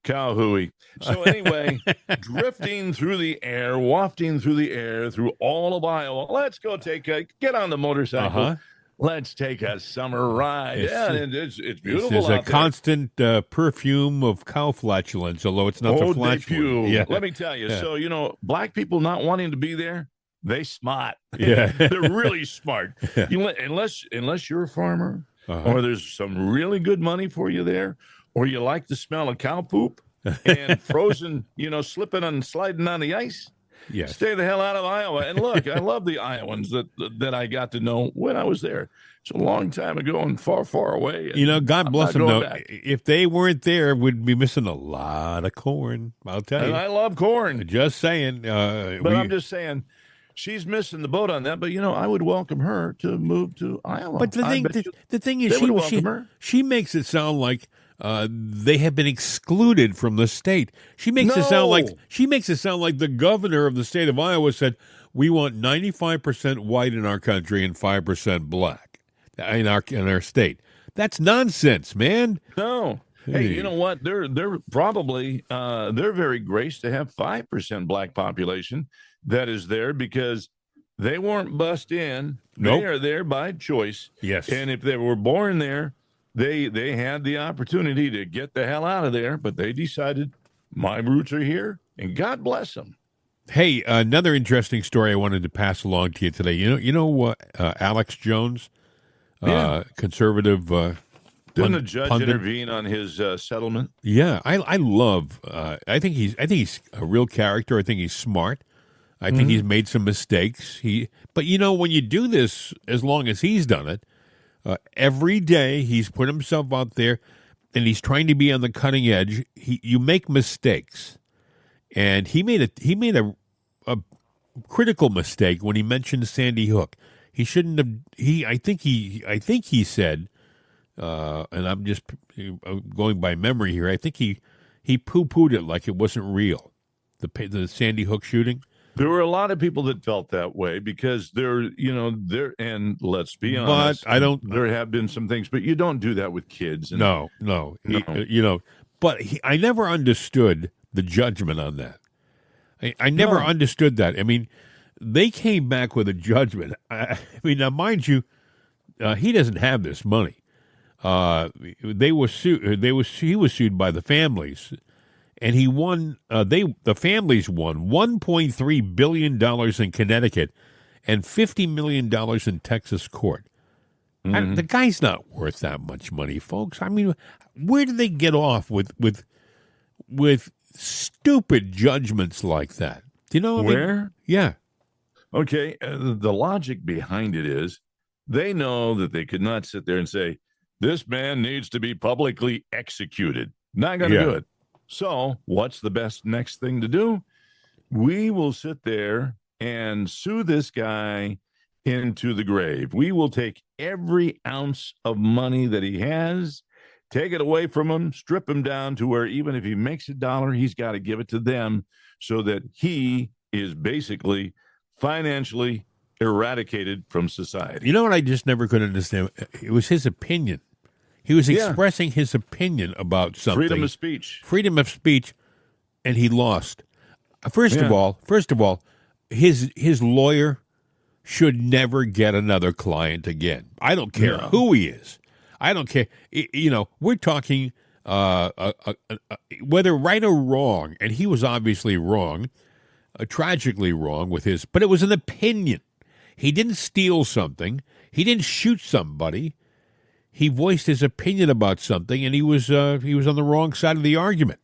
Cow hooey. So anyway, drifting through the air, wafting through the air, through all of Iowa. Let's go get on the motorcycle. Let's take a summer ride. It's beautiful. There's out a constant perfume of cow flatulence, although it's not the flatulence. Yeah. Let me tell you. Yeah. So, black people not wanting to be there, they smart. Yeah. They're really smart. Unless you're a farmer, or there's some really good money for you there, or you like the smell of cow poop and frozen, slipping and sliding on the ice. Yes. Stay the hell out of Iowa. And look, I love the Iowans that I got to know when I was there. It's a long time ago and far, far away. God bless them, though. If they weren't there, we'd be missing a lot of corn. I'll tell you. And I love corn. Just saying. But I'm just saying, she's missing the boat on that. But, I would welcome her to move to Iowa. But the thing is, she makes it sound like they have been excluded from the state. She makes it sound like the governor of the state of Iowa said, we want 95% white in our country and 5% black in our state. That's nonsense, man. No. Hey, you know what? They're probably they're very graced to have 5% black population that is there because they weren't bussed in. Nope. They are there by choice. Yes. And if they were born there, they had the opportunity to get the hell out of there, but they decided my roots are here, and God bless them. Hey, another interesting story I wanted to pass along to you today. You know Alex Jones, conservative. Didn't the judge intervene on his settlement? Yeah, I love. I think he's a real character. I think he's smart. I think he's made some mistakes. But when you do this as long as he's done it, every day he's put himself out there, and he's trying to be on the cutting edge. You make mistakes, and he made a critical mistake when he mentioned Sandy Hook. He shouldn't have. I think he said, and I'm just going by memory here. I think he poo-pooed it like it wasn't real. The Sandy Hook shooting. There were a lot of people that felt that way because and let's be honest. But there have been some things, but you don't do that with kids. No. But I never understood the judgment on that. I never No. understood that. I mean, they came back with a judgment. I mean, now mind you, he doesn't have this money. They were sued. He was sued by the families, and he won. The families won $1.3 billion in Connecticut and $50 million in Texas court. The guy's not worth that much money, folks. I mean, where do they get off with stupid judgments like that? Do you know what I mean? Where? Yeah. Okay, the logic behind it is they know that they could not sit there and say, this man needs to be publicly executed. Not going to do it. So what's the best next thing to do? We will sit there and sue this guy into the grave. We will take every ounce of money that he has, take it away from him, strip him down to where even if he makes $1, he's got to give it to them so that he is basically financially eradicated from society. You know what I just never could understand? It was his opinion. He was expressing his opinion about something. Freedom of speech. Freedom of speech, and he lost. First of all, his lawyer should never get another client again. I don't care who he is. I don't care. You know, we're talking whether right or wrong, and he was obviously wrong, tragically wrong with his, but it was an opinion. He didn't steal something. He didn't shoot somebody. He voiced his opinion about something, and he was on the wrong side of the argument.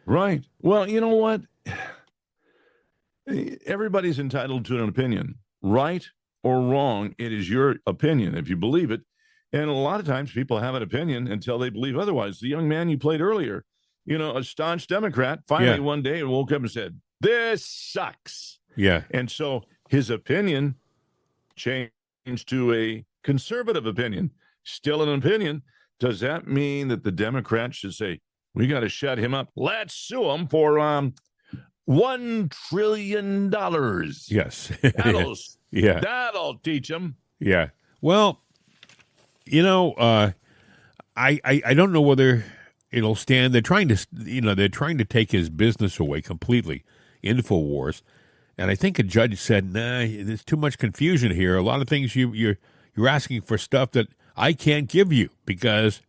Right. Well, you know what? Everybody's entitled to an opinion. Right or wrong, it is your opinion if you believe it. And a lot of times people have an opinion until they believe otherwise. The young man you played earlier, a staunch Democrat, finally one day woke up and said, this sucks. Yeah. And so his opinion changed to a conservative opinion. Still an opinion. Does that mean that the Democrats should say, we got to shut him up? Let's sue him for $1 trillion. Yes. That'll teach him. Yeah. Well, I don't know whether it'll stand. They're trying to take his business away completely, InfoWars. And I think a judge said, nah, there's too much confusion here. A lot of things you're asking for stuff that I can't give you because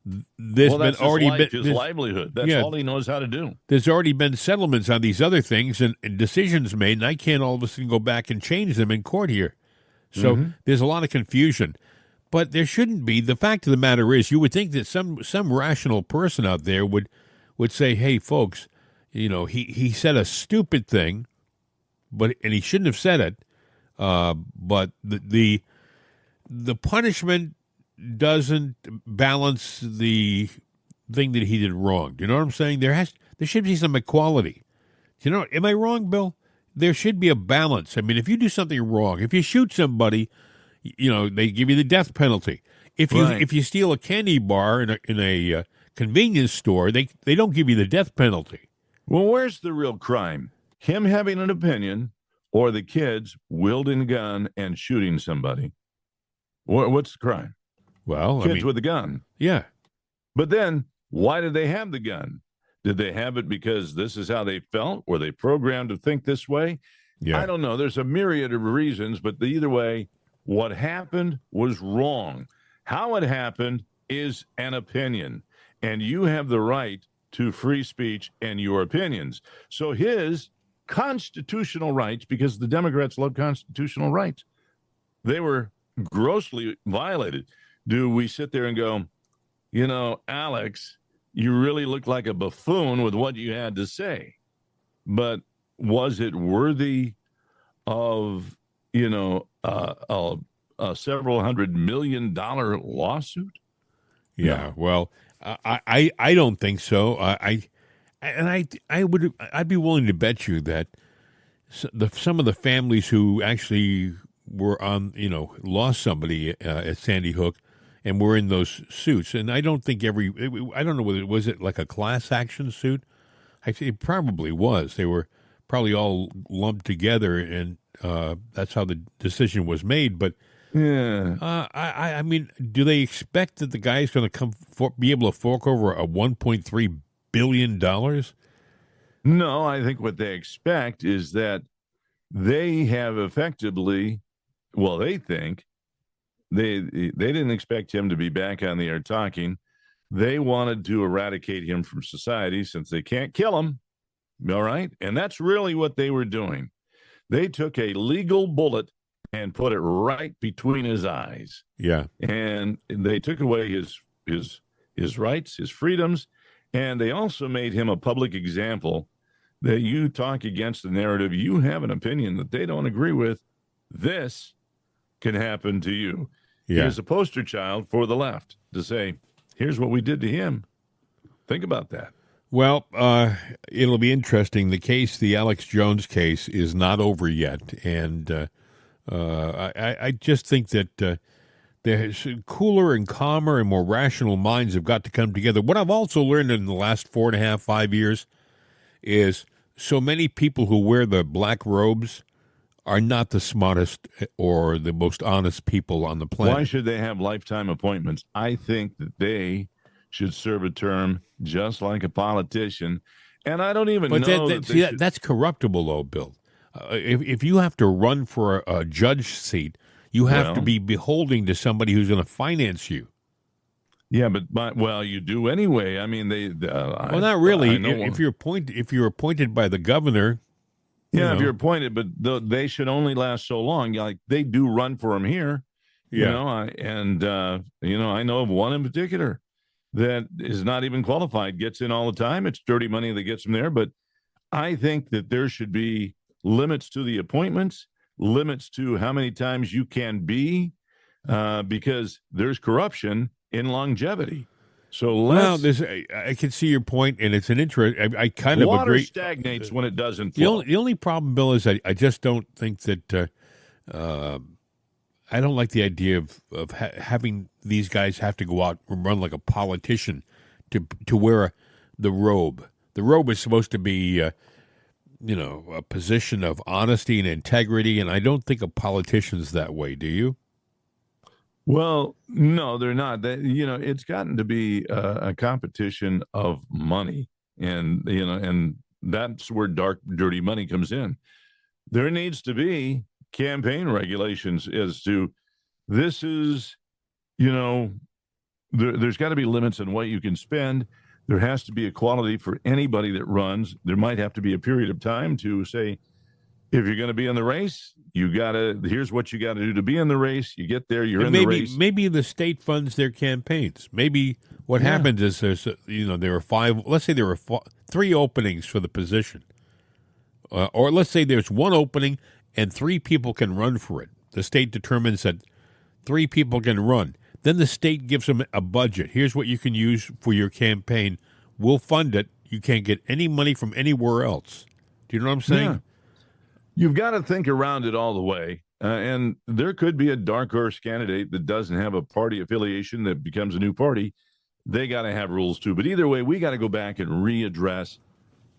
there's been already been his livelihood. That's all he knows how to do. There's already been settlements on these other things and decisions made, and I can't all of a sudden go back and change them in court here. So there's a lot of confusion. But there shouldn't be. The fact of the matter is, you would think that some rational person out there would say, hey, folks, he said a stupid thing, and he shouldn't have said it, but the punishment doesn't balance the thing that he did wrong. Do you know what I'm saying? There should be some equality. Do you know? Am I wrong, Bill? There should be a balance. I mean, if you do something wrong, if you shoot somebody, they give you the death penalty. If you steal a candy bar in a convenience store, they don't give you the death penalty. Well, where's the real crime? Him having an opinion, or the kids wielding a gun and shooting somebody? What's the crime? Well, kids with a gun. Yeah. But then, why did they have the gun? Did they have it because this is how they felt? Were they programmed to think this way? Yeah. I don't know. There's a myriad of reasons, but either way, what happened was wrong. How it happened is an opinion, and you have the right to free speech and your opinions. So his constitutional rights, because the Democrats love constitutional rights, they were grossly violated. Do we sit there and go, Alex, you really look like a buffoon with what you had to say, but was it worthy of, a several $100 million lawsuit? Yeah, well, I don't think so. I'd be willing to bet you that some of the families who actually were on, lost somebody at Sandy Hook and were in those suits, and I don't think I don't know whether was it like a class action suit. It probably was. They were probably all lumped together, and that's how the decision was made. But I mean, do they expect that the guy's going to be able to fork over a $1.3 billion? No, I think what they expect is that they have effectively, well, they think they didn't expect him to be back on the air talking. They wanted to eradicate him from society since they can't kill him. All right. And that's really what they were doing. They took a legal bullet and put it right between his eyes. Yeah. And they took away his rights, his freedoms, and they also made him a public example that you talk against the narrative, you have an opinion that they don't agree with, this can happen to you. Yeah. He is a poster child for the left to say, here's what we did to him. Think about that. Well, it'll be interesting. The Alex Jones case, is not over yet. And I just think that there's cooler and calmer and more rational minds have got to come together. What I've also learned in the last 4.5, 5 years is so many people who wear the black robes are not the smartest or the most honest people on the planet. Why should they have lifetime appointments? I think that they should serve a term just like a politician. And I don't even know that's corruptible, though, Bill. If you have to run for a judge seat, you have to be beholding to somebody who's going to finance you. Yeah, but you do anyway. I mean, well, not really. If you're appointed by the governor, if you're appointed, but they should only last so long. Like they do run for him here, you know. I know of one in particular that is not even qualified, gets in all the time. It's dirty money that gets him there. But I think that there should be limits to the appointments, limits to how many times you can be, because there's corruption in longevity. So I can see your point, and it's an interest. I kind of agree. Water stagnates when it doesn't flow. The only problem, Bill, is I just don't think that I don't like the idea of having these guys have to go out and run like a politician to wear the robe. The robe is supposed to be, a position of honesty and integrity, and I don't think of politicians that way. Do you? Well, no, they're not. It's gotten to be a competition of money, and that's where dark, dirty money comes in. There needs to be campaign regulations as to this is, there's got to be limits on what you can spend. There has to be equality for anybody that runs. There might have to be a period of time to say, if you're going to be in the race, here's what you got to do to be in the race. You get there, you're in the race. Maybe the state funds their campaigns. Maybe what happens is there are 3 openings for the position. Or let's say there's 1 opening and 3 people can run for it. The state determines that 3 people can run. Then the state gives them a budget. Here's what you can use for your campaign. We'll fund it. You can't get any money from anywhere else. Do you know what I'm saying? Yeah. You've got to think around it all the way. And there could be a dark horse candidate that doesn't have a party affiliation that becomes a new party. They got to have rules too. But either way, we got to go back and readdress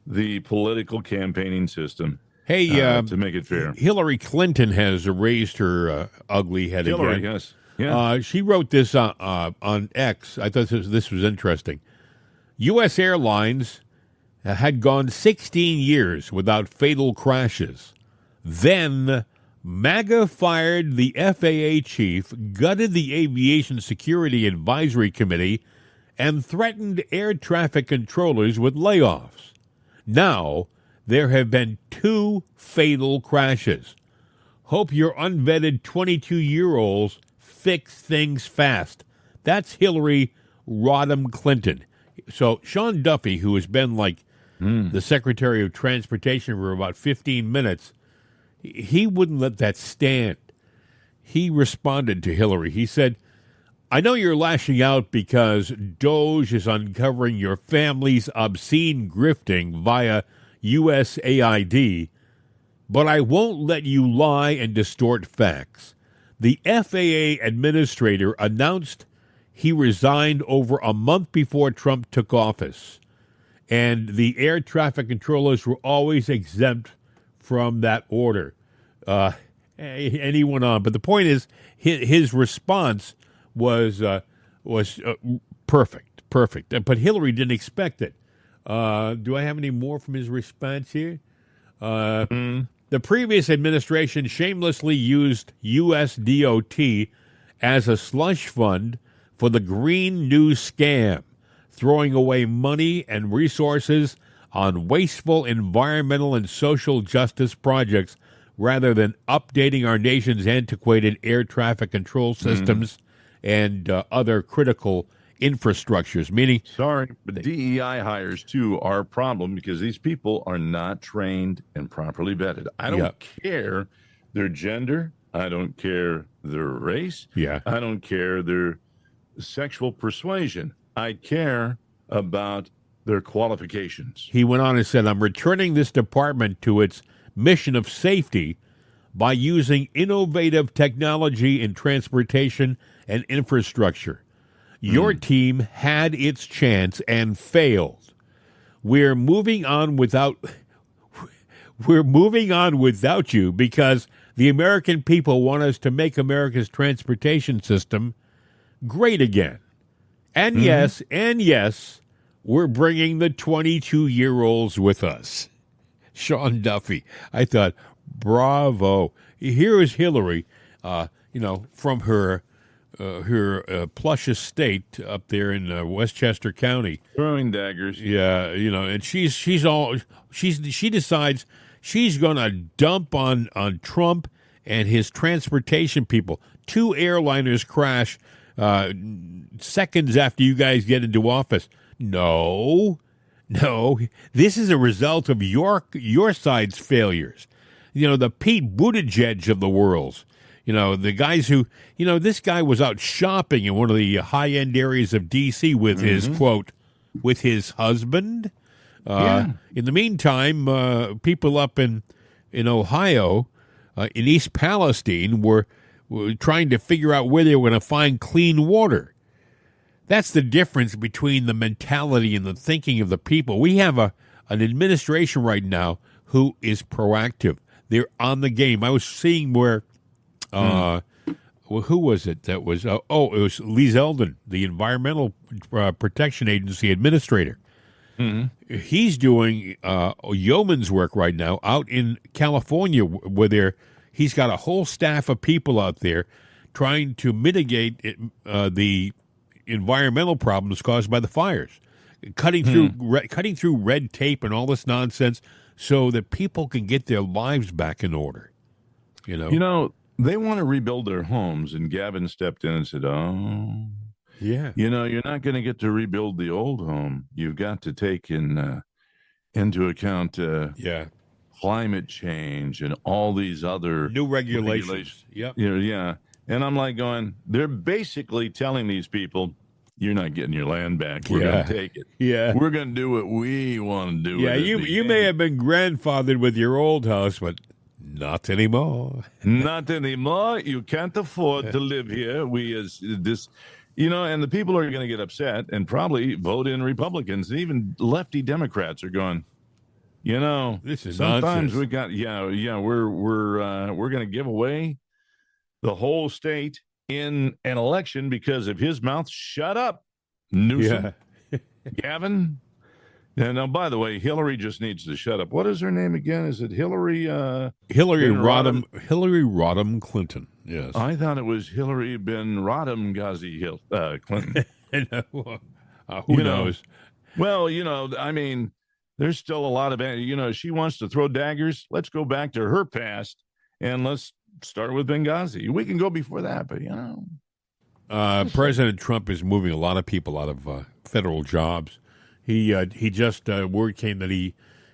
the political campaign system. Hey, to make it fair. Hillary Clinton has raised her ugly head Hillary, again. Yes. Yeah. She wrote this on X. I thought this was interesting. U.S. Airlines had gone 16 years without fatal crashes. Then MAGA fired the FAA chief, gutted the Aviation Security Advisory Committee, and threatened air traffic controllers with layoffs. Now, there have been 2 fatal crashes. Hope your unvetted 22-year-olds fix things fast. That's Hillary Rodham Clinton. So Sean Duffy, who has been like the Secretary of Transportation for about 15 minutes, he wouldn't let that stand. He responded to Hillary. He said, I know you're lashing out because DOJ is uncovering your family's obscene grifting via USAID, but I won't let you lie and distort facts. The FAA administrator announced he resigned over a month before Trump took office, and the air traffic controllers were always exempt from that order. And he went on. But the point is, his response was perfect. But Hillary didn't expect it. Do I have any more from his response here? The previous administration shamelessly used USDOT as a slush fund for the Green New Scam, throwing away money and resources on wasteful environmental and social justice projects rather than updating our nation's antiquated air traffic control systems and other critical infrastructures. Meaning, sorry, but DEI hires too are a problem because these people are not trained and properly vetted. I don't care their gender. I don't care their race. Yeah. I don't care their sexual persuasion. I care about their qualifications. He went on and said, I'm returning this department to its mission of safety by using innovative technology in transportation and infrastructure. Your team had its chance and failed. We're moving on without you because the American people want us to make America's transportation system great again. And yes, we're bringing the 22-year-olds with us. Sean Duffy. I thought, bravo. Here is Hillary, from her plush estate up there in Westchester County, throwing daggers. Yeah, and she decides she's going to dump on Trump and his transportation people. 2 airliners crash seconds after you guys get into office. No, this is a result of your side's failures. The Pete Buttigieg of the world. The guys who, this guy was out shopping in one of the high-end areas of D.C. with his, quote, with his husband. In the meantime, people up in Ohio, in East Palestine, were trying to figure out where they were going to find clean water. That's the difference between the mentality and the thinking of the people. We have an administration right now who is proactive. They're on the game. I was seeing where, who was it that was, it was Lee Zeldin, the Environmental Protection Agency administrator. He's doing yeoman's work right now out in California where he's got a whole staff of people out there trying to mitigate the environmental problems caused by the fires, cutting through red tape and all this nonsense so that people can get their lives back in order. They want to rebuild their homes, and Gavin stepped in and said, "Oh, yeah, you're not going to get to rebuild the old home. You've got to take into account, climate change and all these other new regulations." Yep. And I'm like going, they're basically telling these people, you're not getting your land back. We're going to take it. Yeah. We're going to do what we want to do. Yeah, you may have been grandfathered with your old house, but not anymore. Not anymore. You can't afford to live here. And the people are going to get upset and probably vote in Republicans. And even lefty Democrats are going, this is sometimes nonsense. we got, we're going to give away the whole state in an election because of his mouth. Shut up, Newsom. Gavin. And by the way, Hillary just needs to shut up. What is her name again? Is it Hillary? Hillary Rodham Clinton. Yes. I thought it was Hillary bin Rodham Ghazi Clinton. Who knows? Well, there's still a lot of, she wants to throw daggers. Let's go back to her past and let's start with Benghazi. We can go before that, but President Trump is moving a lot of people out of federal jobs. He just word came that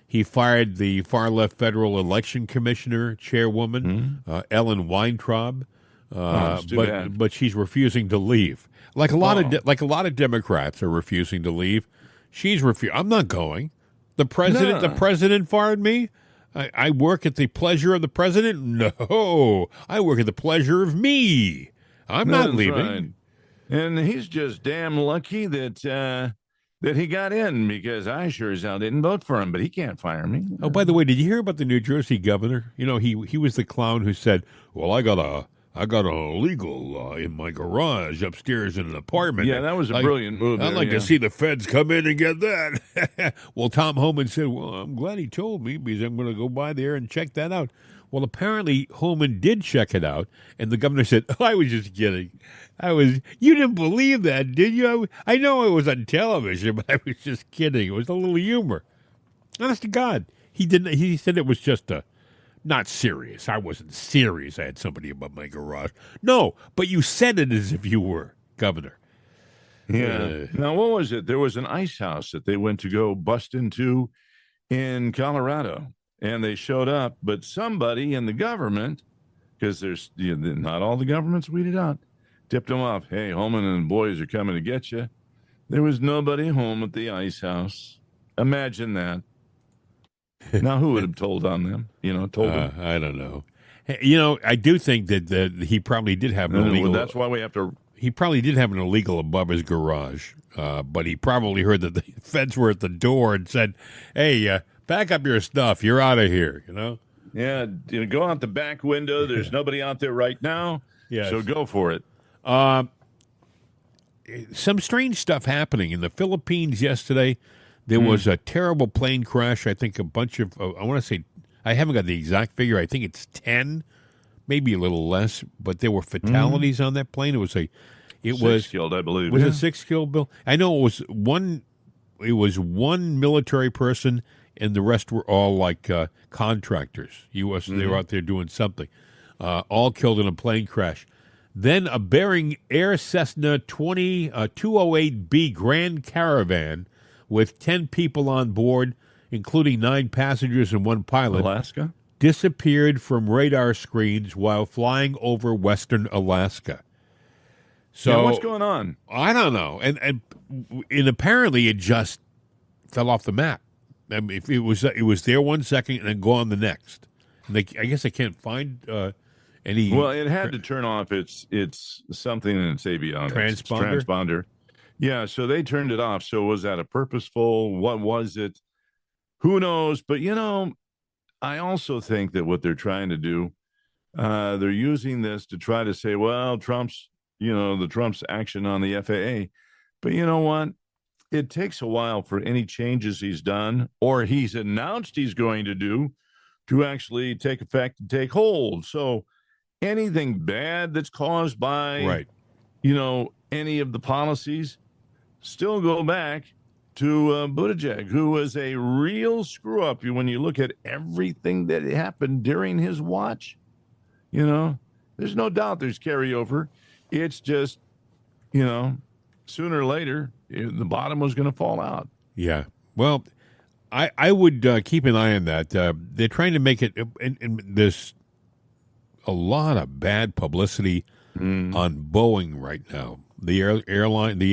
he fired the far left federal election commissioner chairwoman Ellen Weintraub, but she's refusing to leave. Like a lot of Democrats are refusing to leave. She's I'm not going. The president fired me. I work at the pleasure of the president? No, I work at the pleasure of me. I'm not leaving. Right. And he's just damn lucky that he got in, because I sure as hell didn't vote for him, but he can't fire me. Oh, by the way, did you hear about the New Jersey governor? He was the clown who said, well, I got I got an illegal in my garage upstairs in an apartment. Yeah, that was a brilliant move. I'd like to see the feds come in and get that. Well, Tom Homan said, well, I'm glad he told me because I'm going to go by there and check that out. Well, apparently Homan did check it out, and the governor said, I was just kidding. You didn't believe that, did you? I know it was on television, but I was just kidding. It was a little humor. Honest to God. He didn't. He said it was just not serious. I wasn't serious. I had somebody above my garage. No, but you said it as if you were, Governor. Yeah. Now, what was it? There was an ice house that they went to go bust into in Colorado, and they showed up, but somebody in the government, because there's not all the government's weeded out, tipped them off. Hey, Holman and the boys are coming to get you. There was nobody home at the ice house. Imagine that. Now, who would have told on them? Told them? I don't know. I do think that he probably did have an illegal. Well, that's why we have to. He probably did have an illegal above his garage, but he probably heard that the feds were at the door and said, "Hey, pack up your stuff. You're out of here." Yeah, go out the back window. There's nobody out there right now. Yes. So go for it. Some strange stuff happening in the Philippines yesterday. There was a terrible plane crash. I think a bunch of, I want to say, I haven't got the exact figure. I think it's 10, maybe a little less, but there were fatalities on that plane. It was six killed, I believe. Was it 6 killed, Bill? I know it was one military person, and the rest were all like contractors. U.S. They were out there doing something. All killed in a plane crash. Then a Bering Air Cessna 208B Grand Caravan with 10 people on board, including 9 passengers and 1 pilot, Alaska, disappeared from radar screens while flying over western Alaska. So what's going on? I don't know, and apparently it just fell off the map. I mean, if it was there 1 second and then gone the next. And I guess they can't find any. Well, it had to turn off its something in its avionics. Transponder. Yeah, so they turned it off. So was that a purposeful? What was it? Who knows? But, I also think that what they're trying to do, they're using this to try to say, well, Trump's action on the FAA. But you know what? It takes a while for any changes he's done or he's announced he's going to do to actually take effect and take hold. So anything bad that's caused by, any of the policies, still go back to Buttigieg, who was a real screw-up when you look at everything that happened during his watch. There's no doubt there's carryover. It's just, sooner or later, the bottom was going to fall out. Yeah. Well, I would keep an eye on that. They're trying to make it, and there's a lot of bad publicity on Boeing right now. The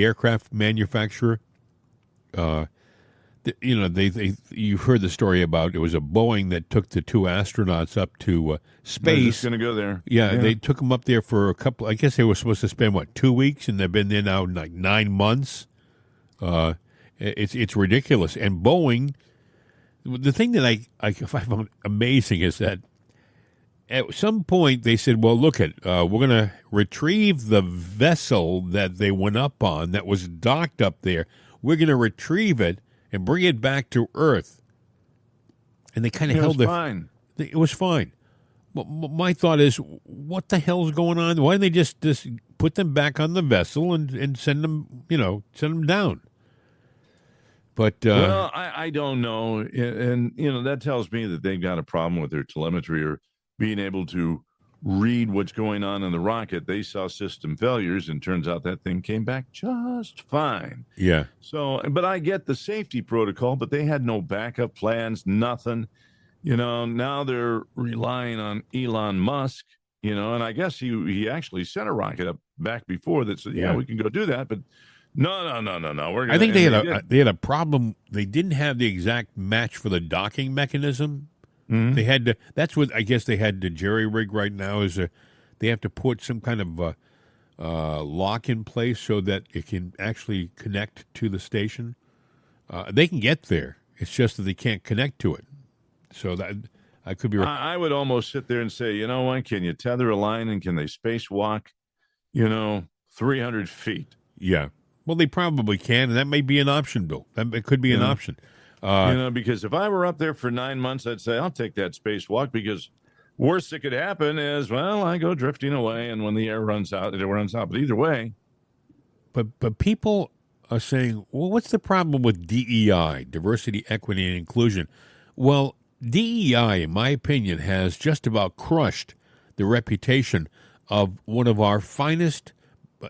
aircraft manufacturer. You've heard the story about it was a Boeing that took the 2 astronauts up to space. They're just going to go there. Yeah, they took them up there for a couple. I guess they were supposed to spend 2 weeks, and they've been there now like 9 months. It's ridiculous. And Boeing, the thing that I find amazing is that at some point they said, well, look we're going to retrieve the vessel that they went up on that was docked up there. We're going to retrieve it and bring it back to Earth. And they kind of held it. Fine. It was fine. My thought is, what the hell's going on? Why didn't they just put them back on the vessel and send them down? But well, I don't know, and that tells me that they've got a problem with their telemetry or being able to read what's going on in the rocket. They saw system failures, and turns out that thing came back just fine. Yeah. So, but I get the safety protocol, but they had no backup plans, nothing. Now they're relying on Elon Musk, and I guess he actually sent a rocket up back before that said, yeah, we can go do that, but no. I think they had a problem. They didn't have the exact match for the docking mechanism. Mm-hmm. They had to. That's what I guess they had to jerry rig right now. They have to put some kind of lock in place so that it can actually connect to the station. They can get there. It's just that they can't connect to it. So that I could be wrong. I would almost sit there and say, you know what? Can you tether a line and can they spacewalk, 300 feet? Yeah. Well, they probably can, and that may be an option, Bill. It could be an option. Because if I were up there for 9 months, I'd say I'll take that spacewalk because worst that could happen is, well, I go drifting away, and when the air runs out, it runs out. But either way. But people are saying, well, what's the problem with DEI, diversity, equity, and inclusion? Well, DEI, in my opinion, has just about crushed the reputation of one of our finest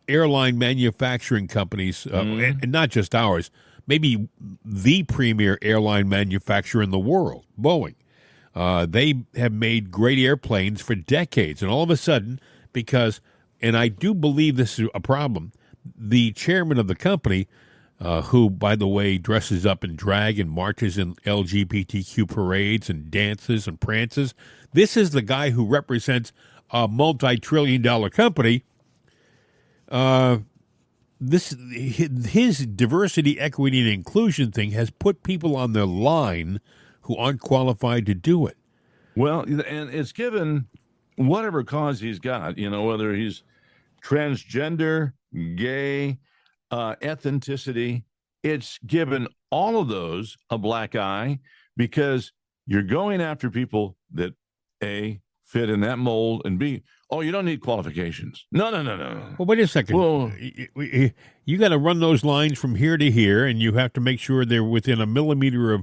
airline manufacturing companies, and not just ours, maybe the premier airline manufacturer in the world, Boeing. They have made great airplanes for decades, and all of a sudden, because, and I do believe this is a problem, the chairman of the company, who, by the way, dresses up in drag and marches in LGBTQ parades and dances and prances, this is the guy who represents a multi-trillion-dollar company. His diversity, equity, and inclusion thing has put people on their line who aren't qualified to do it. Well, and it's given whatever cause he's got, whether he's transgender, gay, ethnicity, it's given all of those a black eye because you're going after people that, A, fit in that mold, and B, you don't need qualifications. No. Well, wait a second. Well, you got to run those lines from here to here, and you have to make sure they're within a millimeter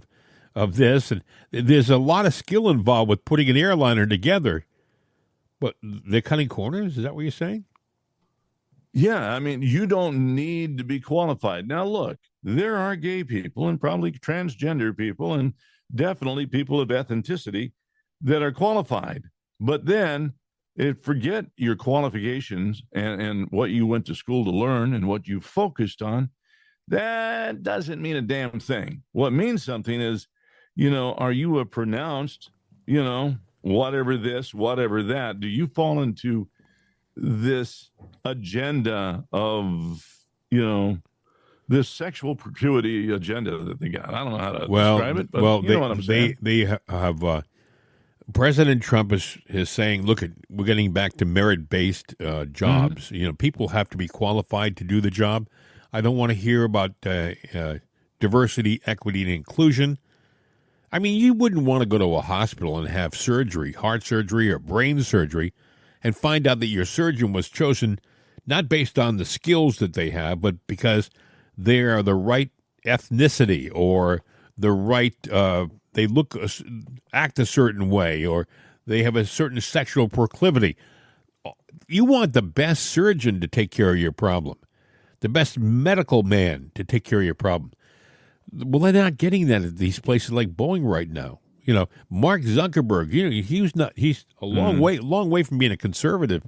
of this. And there's a lot of skill involved with putting an airliner together. But they're cutting corners? Is that what you're saying? Yeah, I mean, you don't need to be qualified. Now, look, there are gay people and probably transgender people and definitely people of ethnicity that are qualified. But then forget your qualifications and what you went to school to learn and what you focused on. That doesn't mean a damn thing. What means something is, are you a pronounced, whatever this, whatever that? Do you fall into this agenda of, this sexual proclivity agenda that they got? I don't know how to describe it, but you know what I'm saying. They have President Trump is saying, look, we're getting back to merit-based jobs. Mm-hmm. People have to be qualified to do the job. I don't want to hear about diversity, equity, and inclusion. I mean, you wouldn't want to go to a hospital and have surgery, heart surgery or brain surgery, and find out that your surgeon was chosen not based on the skills that they have, but because they are the right ethnicity or the right, they act a certain way, or they have a certain sexual proclivity. You want the best surgeon to take care of your problem, the best medical man to take care of your problem. Well, they're not getting that at these places like Boeing right now. Mark Zuckerberg, he's a long way from being a conservative.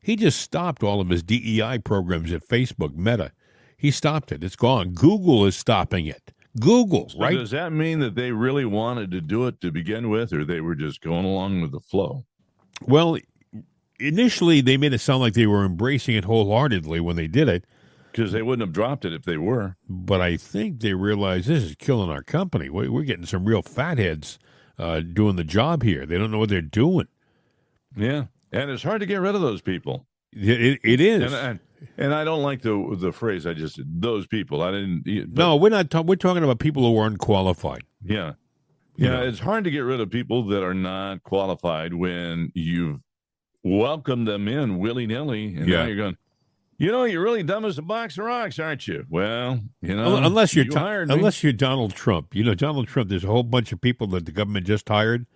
He just stopped all of his DEI programs at Facebook, Meta. He stopped it. It's gone. Google is stopping it. Google, So right? does that mean that they really wanted to do it to begin with, or they were just going along with the flow? Well, initially they made it sound like they were embracing it wholeheartedly when they did it. Because they wouldn't have dropped it if they were. But I think they realized this is killing our company. We're getting some real fatheads doing the job here. They don't know what they're doing. Yeah, and it's hard to get rid of those people. It is. And I don't like the phrase I just said, those people. I didn't. No, we're not. We're talking about people who are unqualified. Yeah. Yeah, it's hard to get rid of people that are not qualified when you've welcomed them in willy-nilly. And now you're going, you're really dumb as a box of rocks, aren't you? Well, unless you're unless you're Donald Trump. Donald Trump, there's a whole bunch of people that the government just hired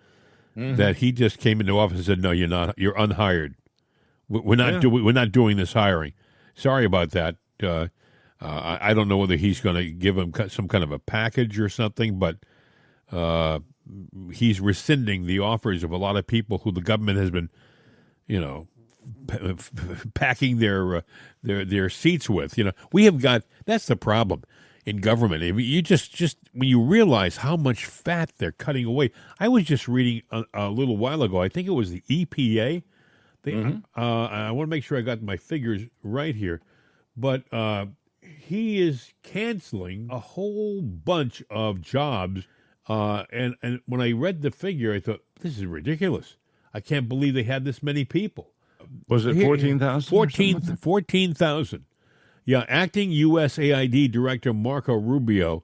that he just came into office and said, no, you're not. You're unhired. We're not doing this hiring. Sorry about that. I don't know whether he's going to give him some kind of a package or something, but he's rescinding the offers of a lot of people who the government has been, packing their seats with. We have got, that's the problem in government. I mean, you just when you realize how much fat they're cutting away. I was just reading a little while ago. I think it was the EPA. I want to make sure I got my figures right here, but he is canceling a whole bunch of jobs And when I read the figure, I thought, this is ridiculous. I can't believe they had this many people. Was it 14,000? 14,000. Yeah, acting USAID Director Marco Rubio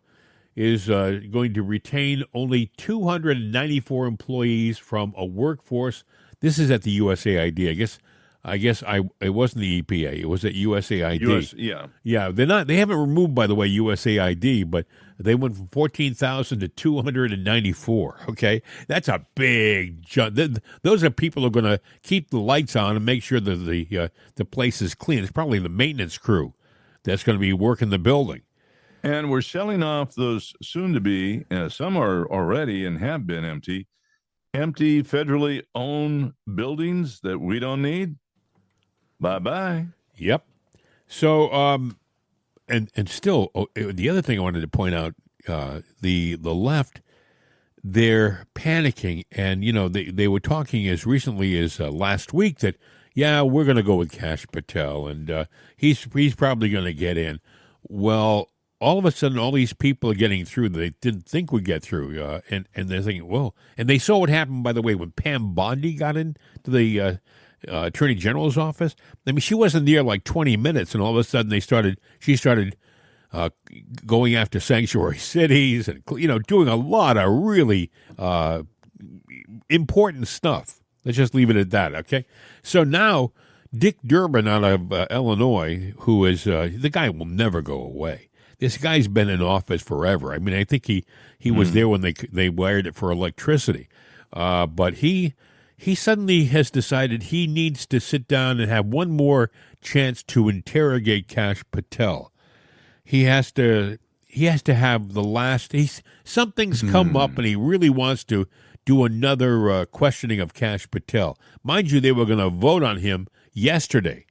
is going to retain only 294 employees from a workforce. This is at the USAID. It wasn't the EPA. It was at USAID. Yeah. They haven't removed, by the way, USAID, but they went from 14,000 to 294. Okay, that's a big jump. Those are people who are going to keep the lights on and make sure that the place is clean. It's probably the maintenance crew that's going to be working the building. And we're selling off those soon-to-be, some are already and have been empty federally owned buildings that we don't need. Bye-bye. Yep. So, and still, the other thing I wanted to point out, the left, they're panicking, and they were talking as recently as last week that we're going to go with Kash Patel, and he's probably going to get in. Well, all of a sudden, all these people are getting through that they didn't think would get through, and they're thinking, well, and they saw what happened, by the way, when Pam Bondi got into the Attorney General's office. I mean, she wasn't there like 20 minutes, and all of a sudden she started going after sanctuary cities and doing a lot of really important stuff. Let's just leave it at that, okay? So now Dick Durbin out of Illinois, who is the guy will never go away. This guy's been in office forever. I mean, I think he was there when they wired it for electricity, but he suddenly has decided he needs to sit down and have one more chance to interrogate Kash Patel. He has to have the last. Something's come up, and he really wants to do another questioning of Kash Patel. Mind you, they were going to vote on him yesterday,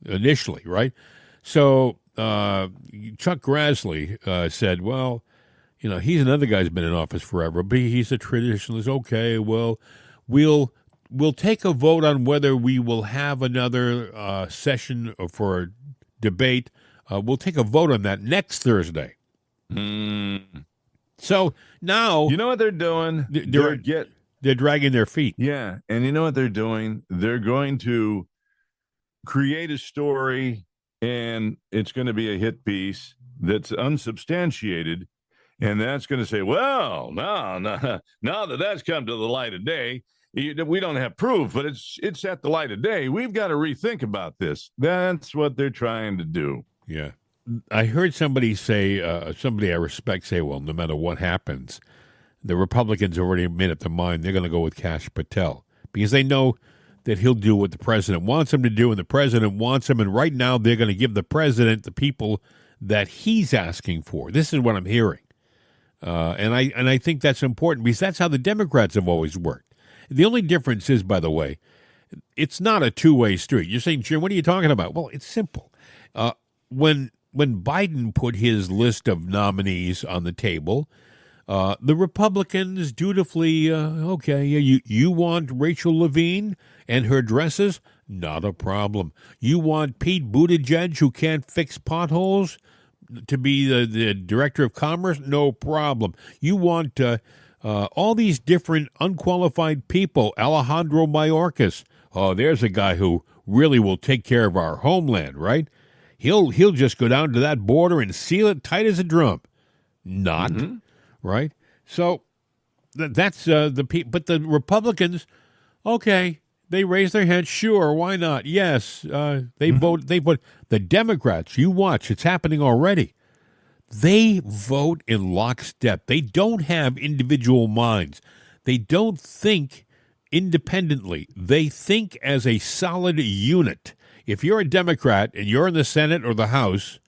initially, right? So Chuck Grassley said, well, he's another guy who's been in office forever, but he's a traditionalist. Okay, well, we'll take a vote on whether we will have another session for debate. We'll take a vote on that next Thursday. So now, you know what they're doing? They're dragging their feet. Yeah, and you know what they're doing? They're going to create a story, and it's going to be a hit piece that's unsubstantiated, and that's going to say, well, now that that's come to the light of day, we don't have proof, but it's at the light of day. We've got to rethink about this. That's what they're trying to do. Yeah. I heard somebody say, somebody I respect say, well, no matter what happens, the Republicans already made up their mind they're going to go with Kash Patel because they know that he'll do what the president wants him to do, and the president wants him, and right now they're going to give the president the people that he's asking for. This is what I'm hearing. And I think that's important because that's how the Democrats have always worked. The only difference is, by the way, it's not a two-way street. You're saying, Jim, what are you talking about? Well, it's simple. When Biden put his list of nominees on the table, the Republicans dutifully, you want Rachel Levine and her dresses? Not a problem. You want Pete Buttigieg, who can't fix potholes, to be the director of commerce? No problem. You want all these different unqualified people. Alejandro Mayorkas. Oh, there's a guy who really will take care of our homeland, right? He'll just go down to that border and seal it tight as a drum. Not, right? So that's the people. But the Republicans, okay, they raise their hands. Sure, why not? Yes, they vote. They vote. The Democrats, you watch, it's happening already. They vote in lockstep. They don't have individual minds. They don't think independently. They think as a solid unit. If you're a Democrat and you're in the Senate or the House,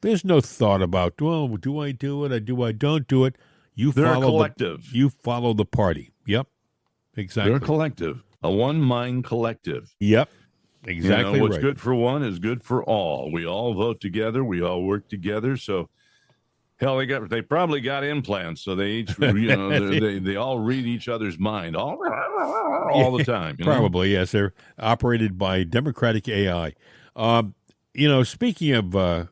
there's no thought about, well, do I do it or do I don't do it? They're a collective. You follow the party. Yep, exactly. They're a collective, a one-mind collective. Yep, exactly what's right. good for one is good for all. We all vote together. We all work together. So, hell, they probably got implants, so they each, they all read each other's mind all the time. Probably, yes. They're operated by Democratic AI. Speaking of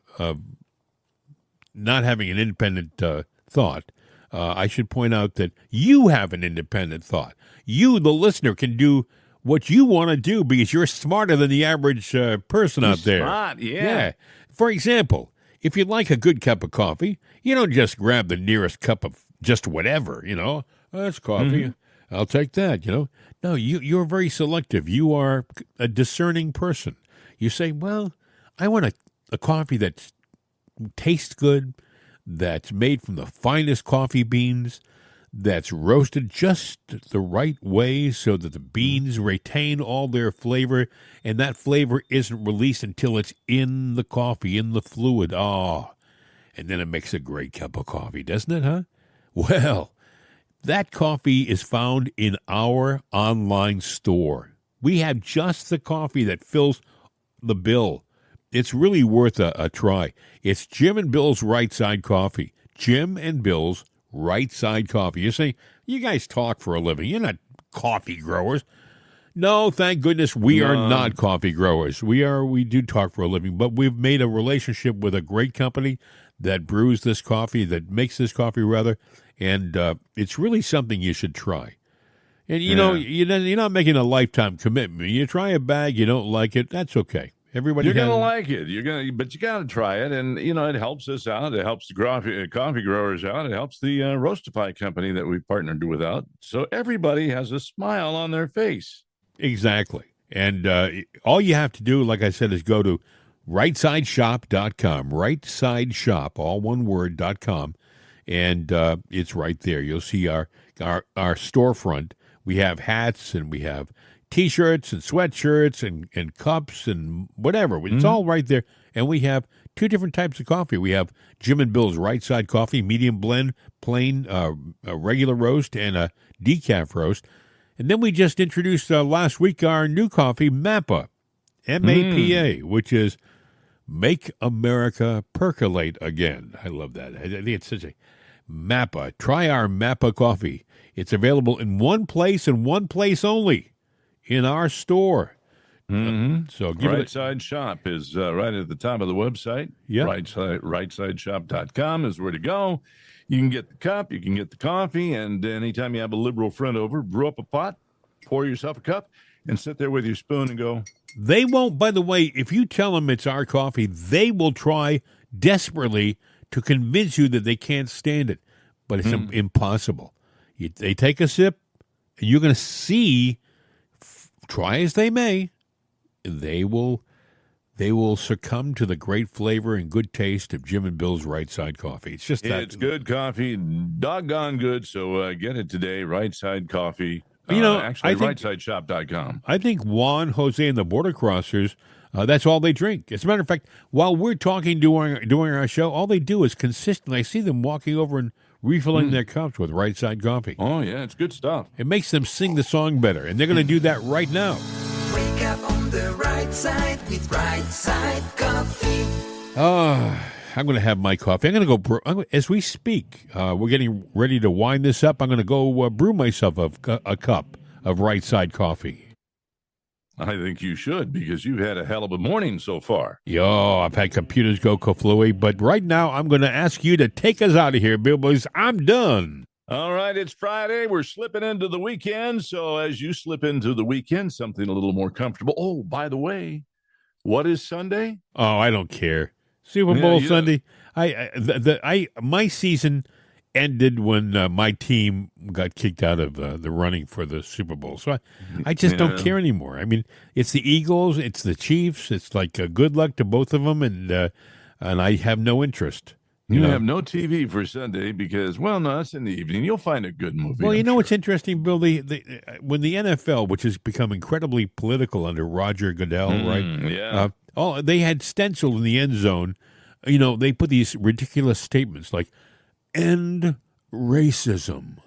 not having an independent thought, I should point out that you have an independent thought. You, the listener, can do what you want to do because you're smarter than the average person out there. Smart, yeah. For example, if you like a good cup of coffee, you don't just grab the nearest cup of just whatever, That's coffee. I'll take that, No, you're very selective. You are a discerning person. You say, well, I want a coffee that tastes good, that's made from the finest coffee beans, that's roasted just the right way so that the beans retain all their flavor, and that flavor isn't released until it's in the coffee, in the fluid. Oh, and then it makes a great cup of coffee, doesn't it, huh? Well, that coffee is found in our online store. We have just the coffee that fills the bill. It's really worth a try. It's Jim and Bill's Right Side Coffee. Jim and Bill's Right Side Coffee. You say, you guys talk for a living. You're not coffee growers. No, thank goodness we are not coffee growers. We do talk for a living, but we've made a relationship with a great company that brews this coffee, that makes this coffee rather, and it's really something you should try. And you're not making a lifetime commitment. You try a bag, you don't like it, that's okay. You're gonna like it. But you gotta try it, and it helps us out. It helps the coffee growers out. It helps the Roastify company that we've partnered with out. So everybody has a smile on their face. Exactly, and all you have to do, like I said, is go to rightsideshop.com. Rightsideshop, all one word, .com, and it's right there. You'll see our storefront. We have hats and we have T-shirts and sweatshirts and cups and whatever. It's all right there. And we have two different types of coffee. We have Jim and Bill's Right Side Coffee, medium blend, plain, a regular roast, and a decaf roast. And then we just introduced last week our new coffee, MAPA, M-A-P-A, which is Make America Percolate Again. I love that. I think it's such a MAPA. Try our MAPA coffee. It's available in one place and one place only. In our store. So Right Side Shop is right at the top of the website. Yep. Rightsideshop.com is where to go. You can get the cup, you can get the coffee, and anytime you have a liberal friend over, brew up a pot, pour yourself a cup, and sit there with your spoon and go. They won't, by the way, if you tell them it's our coffee, they will try desperately to convince you that they can't stand it. But it's impossible. They take a sip, and you're going to see. Try as they may, they will succumb to the great flavor and good taste of Jim and Bill's Right Side Coffee. It's just that it's good coffee, doggone good. So get it today, Right Side Coffee. Actually, rightsideshop.com. I think Juan, Jose, and the Border Crossers, that's all they drink. As a matter of fact, while we're talking during our show, all they do is consistently. I see them walking over and refilling their cups with Right Side Coffee. Oh, yeah, it's good stuff. It makes them sing the song better, and they're going to do that right now. Wake up on the right side with Right Side Coffee. I'm going to have my coffee. I'm going to go, as we speak, we're getting ready to wind this up. I'm going to go brew myself a cup of Right Side Coffee. I think you should, because you've had a hell of a morning so far. Yo, I've had computers go kaflooey, but right now I'm going to ask you to take us out of here, Bill Boys. I'm done. All right, it's Friday. We're slipping into the weekend. So as you slip into the weekend, something a little more comfortable. Oh, by the way, what is Sunday? Oh, I don't care. Super Bowl Sunday. My season ended when my team got kicked out of the running for the Super Bowl. So I just don't care anymore. I mean, it's the Eagles, it's the Chiefs. It's like good luck to both of them, and I have no interest. You have no TV for Sunday because, no, it's in the evening. You'll find a good movie. Well, what's interesting, Bill? When the NFL, which has become incredibly political under Roger Goodell, right? Yeah. They had stenciled in the end zone. They put these ridiculous statements like, end racism.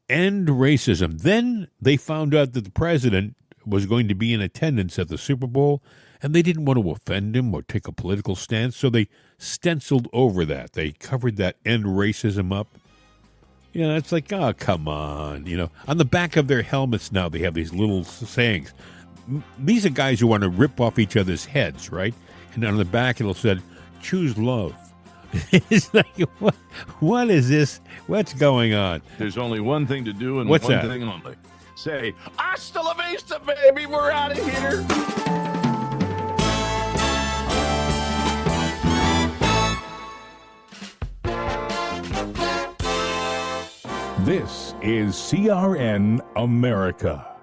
End racism. Then they found out that the president was going to be in attendance at the Super Bowl, and they didn't want to offend him or take a political stance, so they stenciled over that. They covered that end racism up. It's like, oh, come on. On the back of their helmets now, they have these little sayings. These are guys who want to rip off each other's heads, right? And on the back, it'll say, choose love. It's like, what is this? What's going on? There's only one thing to do and What's one that? thing only. Say, hasta la vista, baby. We're out of here. This is CRN America.